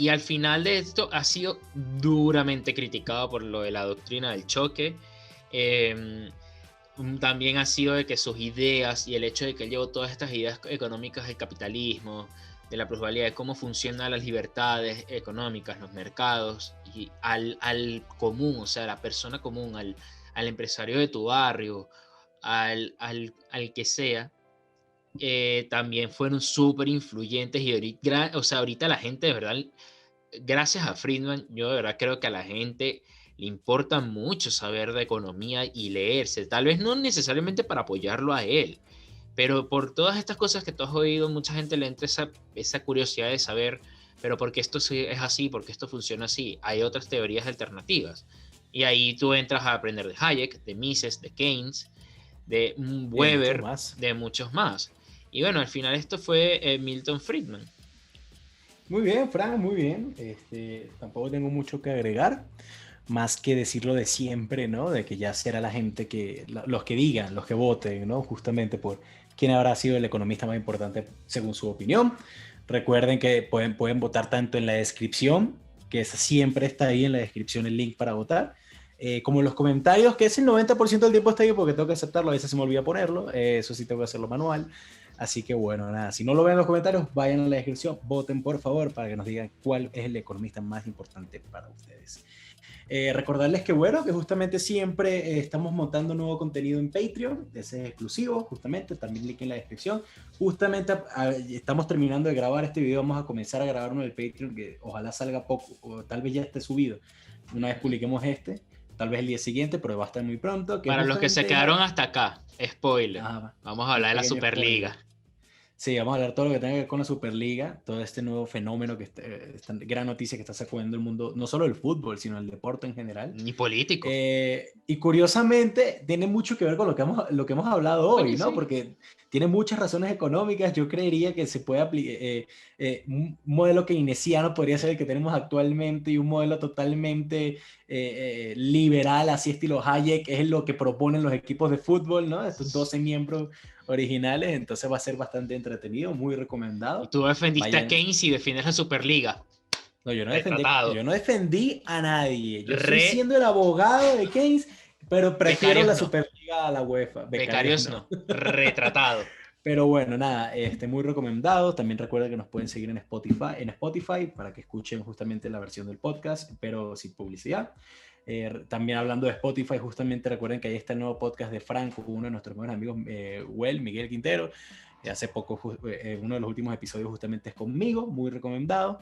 al final de esto ha sido duramente criticado por lo de la doctrina del choque. También ha sido de que sus ideas y el hecho de que él llevó todas estas ideas económicas del capitalismo, de la plusvalía, de cómo funcionan las libertades económicas, los mercados, y al común, o sea, a la persona común, al empresario de tu barrio, al que sea, también fueron súper influyentes y ahorita, o sea, ahorita la gente de verdad, gracias a Friedman, yo de verdad creo que a la gente le importa mucho saber de economía y leerse, tal vez no necesariamente para apoyarlo a él, pero por todas estas cosas que tú has oído, mucha gente le entra esa curiosidad de saber, pero ¿por qué esto es así? ¿Por qué esto funciona así? Hay otras teorías alternativas. Y ahí tú entras a aprender de Hayek, de Mises, de Keynes, de Weber, de muchos más. Y bueno, al final esto fue Milton Friedman. Muy bien, Fran, muy bien. Tampoco tengo mucho que agregar, más que decirlo de siempre, ¿no? De que ya será la gente los que digan, los que voten, ¿no? Justamente por quién habrá sido el economista más importante según su opinión. Recuerden que pueden votar tanto en la descripción, que siempre está ahí en la descripción el link para votar, como en los comentarios, que es el 90% del tiempo está ahí porque tengo que aceptarlo, a veces se me olvida ponerlo, eso sí tengo que hacerlo manual. Así que bueno, nada, si no lo ven en los comentarios, vayan a la descripción, voten por favor para que nos digan cuál es el economista más importante para ustedes. Recordarles que bueno, que justamente siempre estamos montando nuevo contenido en Patreon, ese es exclusivo, justamente, también link en la descripción. Justamente estamos terminando de grabar este video, vamos a comenzar a grabar uno del Patreon, que ojalá salga poco, o tal vez ya esté subido, una vez publiquemos tal vez el día siguiente, pero va a estar muy pronto. Para los que se quedaron hasta acá, spoiler, vamos a hablar de la Superliga. Spoiler. Sí, vamos a hablar todo lo que tenga que ver con la Superliga, todo este nuevo fenómeno, esta gran noticia que está sacudiendo el mundo, no solo el fútbol, sino el deporte en general. Ni político. Y curiosamente, tiene mucho que ver con lo que hemos hablado hoy, Oye, ¿no? sí. Porque tiene muchas razones económicas. Yo creería que se puede aplicar, un modelo keynesiano podría ser el que tenemos actualmente y un modelo totalmente liberal, así estilo Hayek, es lo que proponen los equipos de fútbol, ¿no? Estos 12 miembros originales, entonces va a ser bastante entretenido, muy recomendado. Y tú defendiste a Keynes y defiendes la Superliga. No, yo no defendí a nadie. Yo estoy siendo siendo el abogado de Keynes, pero prefiero la Superliga a la UEFA. Becarios no. Retratado. Pero bueno, nada, muy recomendado. También recuerden que nos pueden seguir en Spotify para que escuchen justamente la versión del podcast, pero sin publicidad. También hablando de Spotify, justamente recuerden que ahí está el nuevo podcast de Franco, uno de nuestros buenos amigos, Miguel Quintero. Hace poco, uno de los últimos episodios justamente es conmigo, muy recomendado.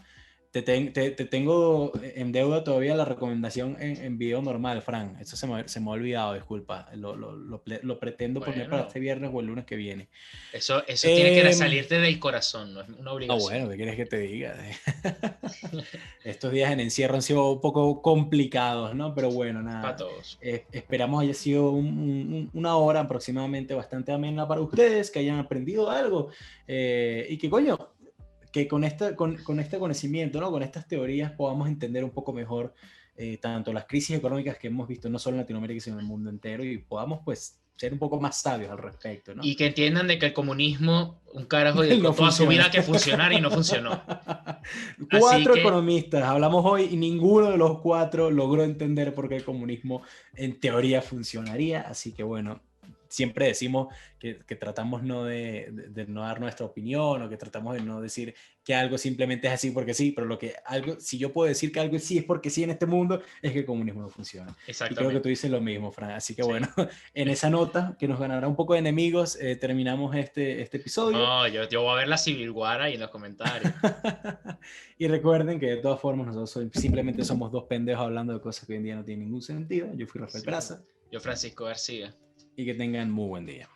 Te tengo en deuda todavía la recomendación en video normal, Fran. Eso se me ha olvidado, disculpa. Lo pretendo poner para este viernes o el lunes que viene. Eso tiene que salirte del corazón, no es una obligación. No, bueno, ¿qué quieres que te diga? Estos días en encierro han sido un poco complicados, ¿no? Pero bueno, nada. Para todos. Esperamos haya sido una hora aproximadamente bastante amena para ustedes, que hayan aprendido algo y que, coño, que con este conocimiento, ¿no? Con estas teorías podamos entender un poco mejor tanto las crisis económicas que hemos visto no solo en Latinoamérica sino en el mundo entero y podamos pues ser un poco más sabios al respecto, ¿no? Y que entiendan de que el comunismo, un carajo de no toda su vida que funcionara y no funcionó. 4 economistas hablamos hoy y ninguno de los 4 logró entender por qué el comunismo en teoría funcionaría, así que bueno, siempre decimos que tratamos no de no dar nuestra opinión o que tratamos de no decir que algo simplemente es así porque sí, pero si yo puedo decir que algo sí es porque sí en este mundo, es que el comunismo no funciona. Y creo que tú dices lo mismo, Fran. Así que bueno, en esa nota que nos ganará un poco de enemigos, terminamos este episodio. No, yo voy a ver la Civil War ahí en los comentarios. Y recuerden que de todas formas nosotros simplemente somos dos pendejos hablando de cosas que hoy en día no tienen ningún sentido. Yo fui Rafael Peraza. Yo Francisco García. Y que tengan muy buen día.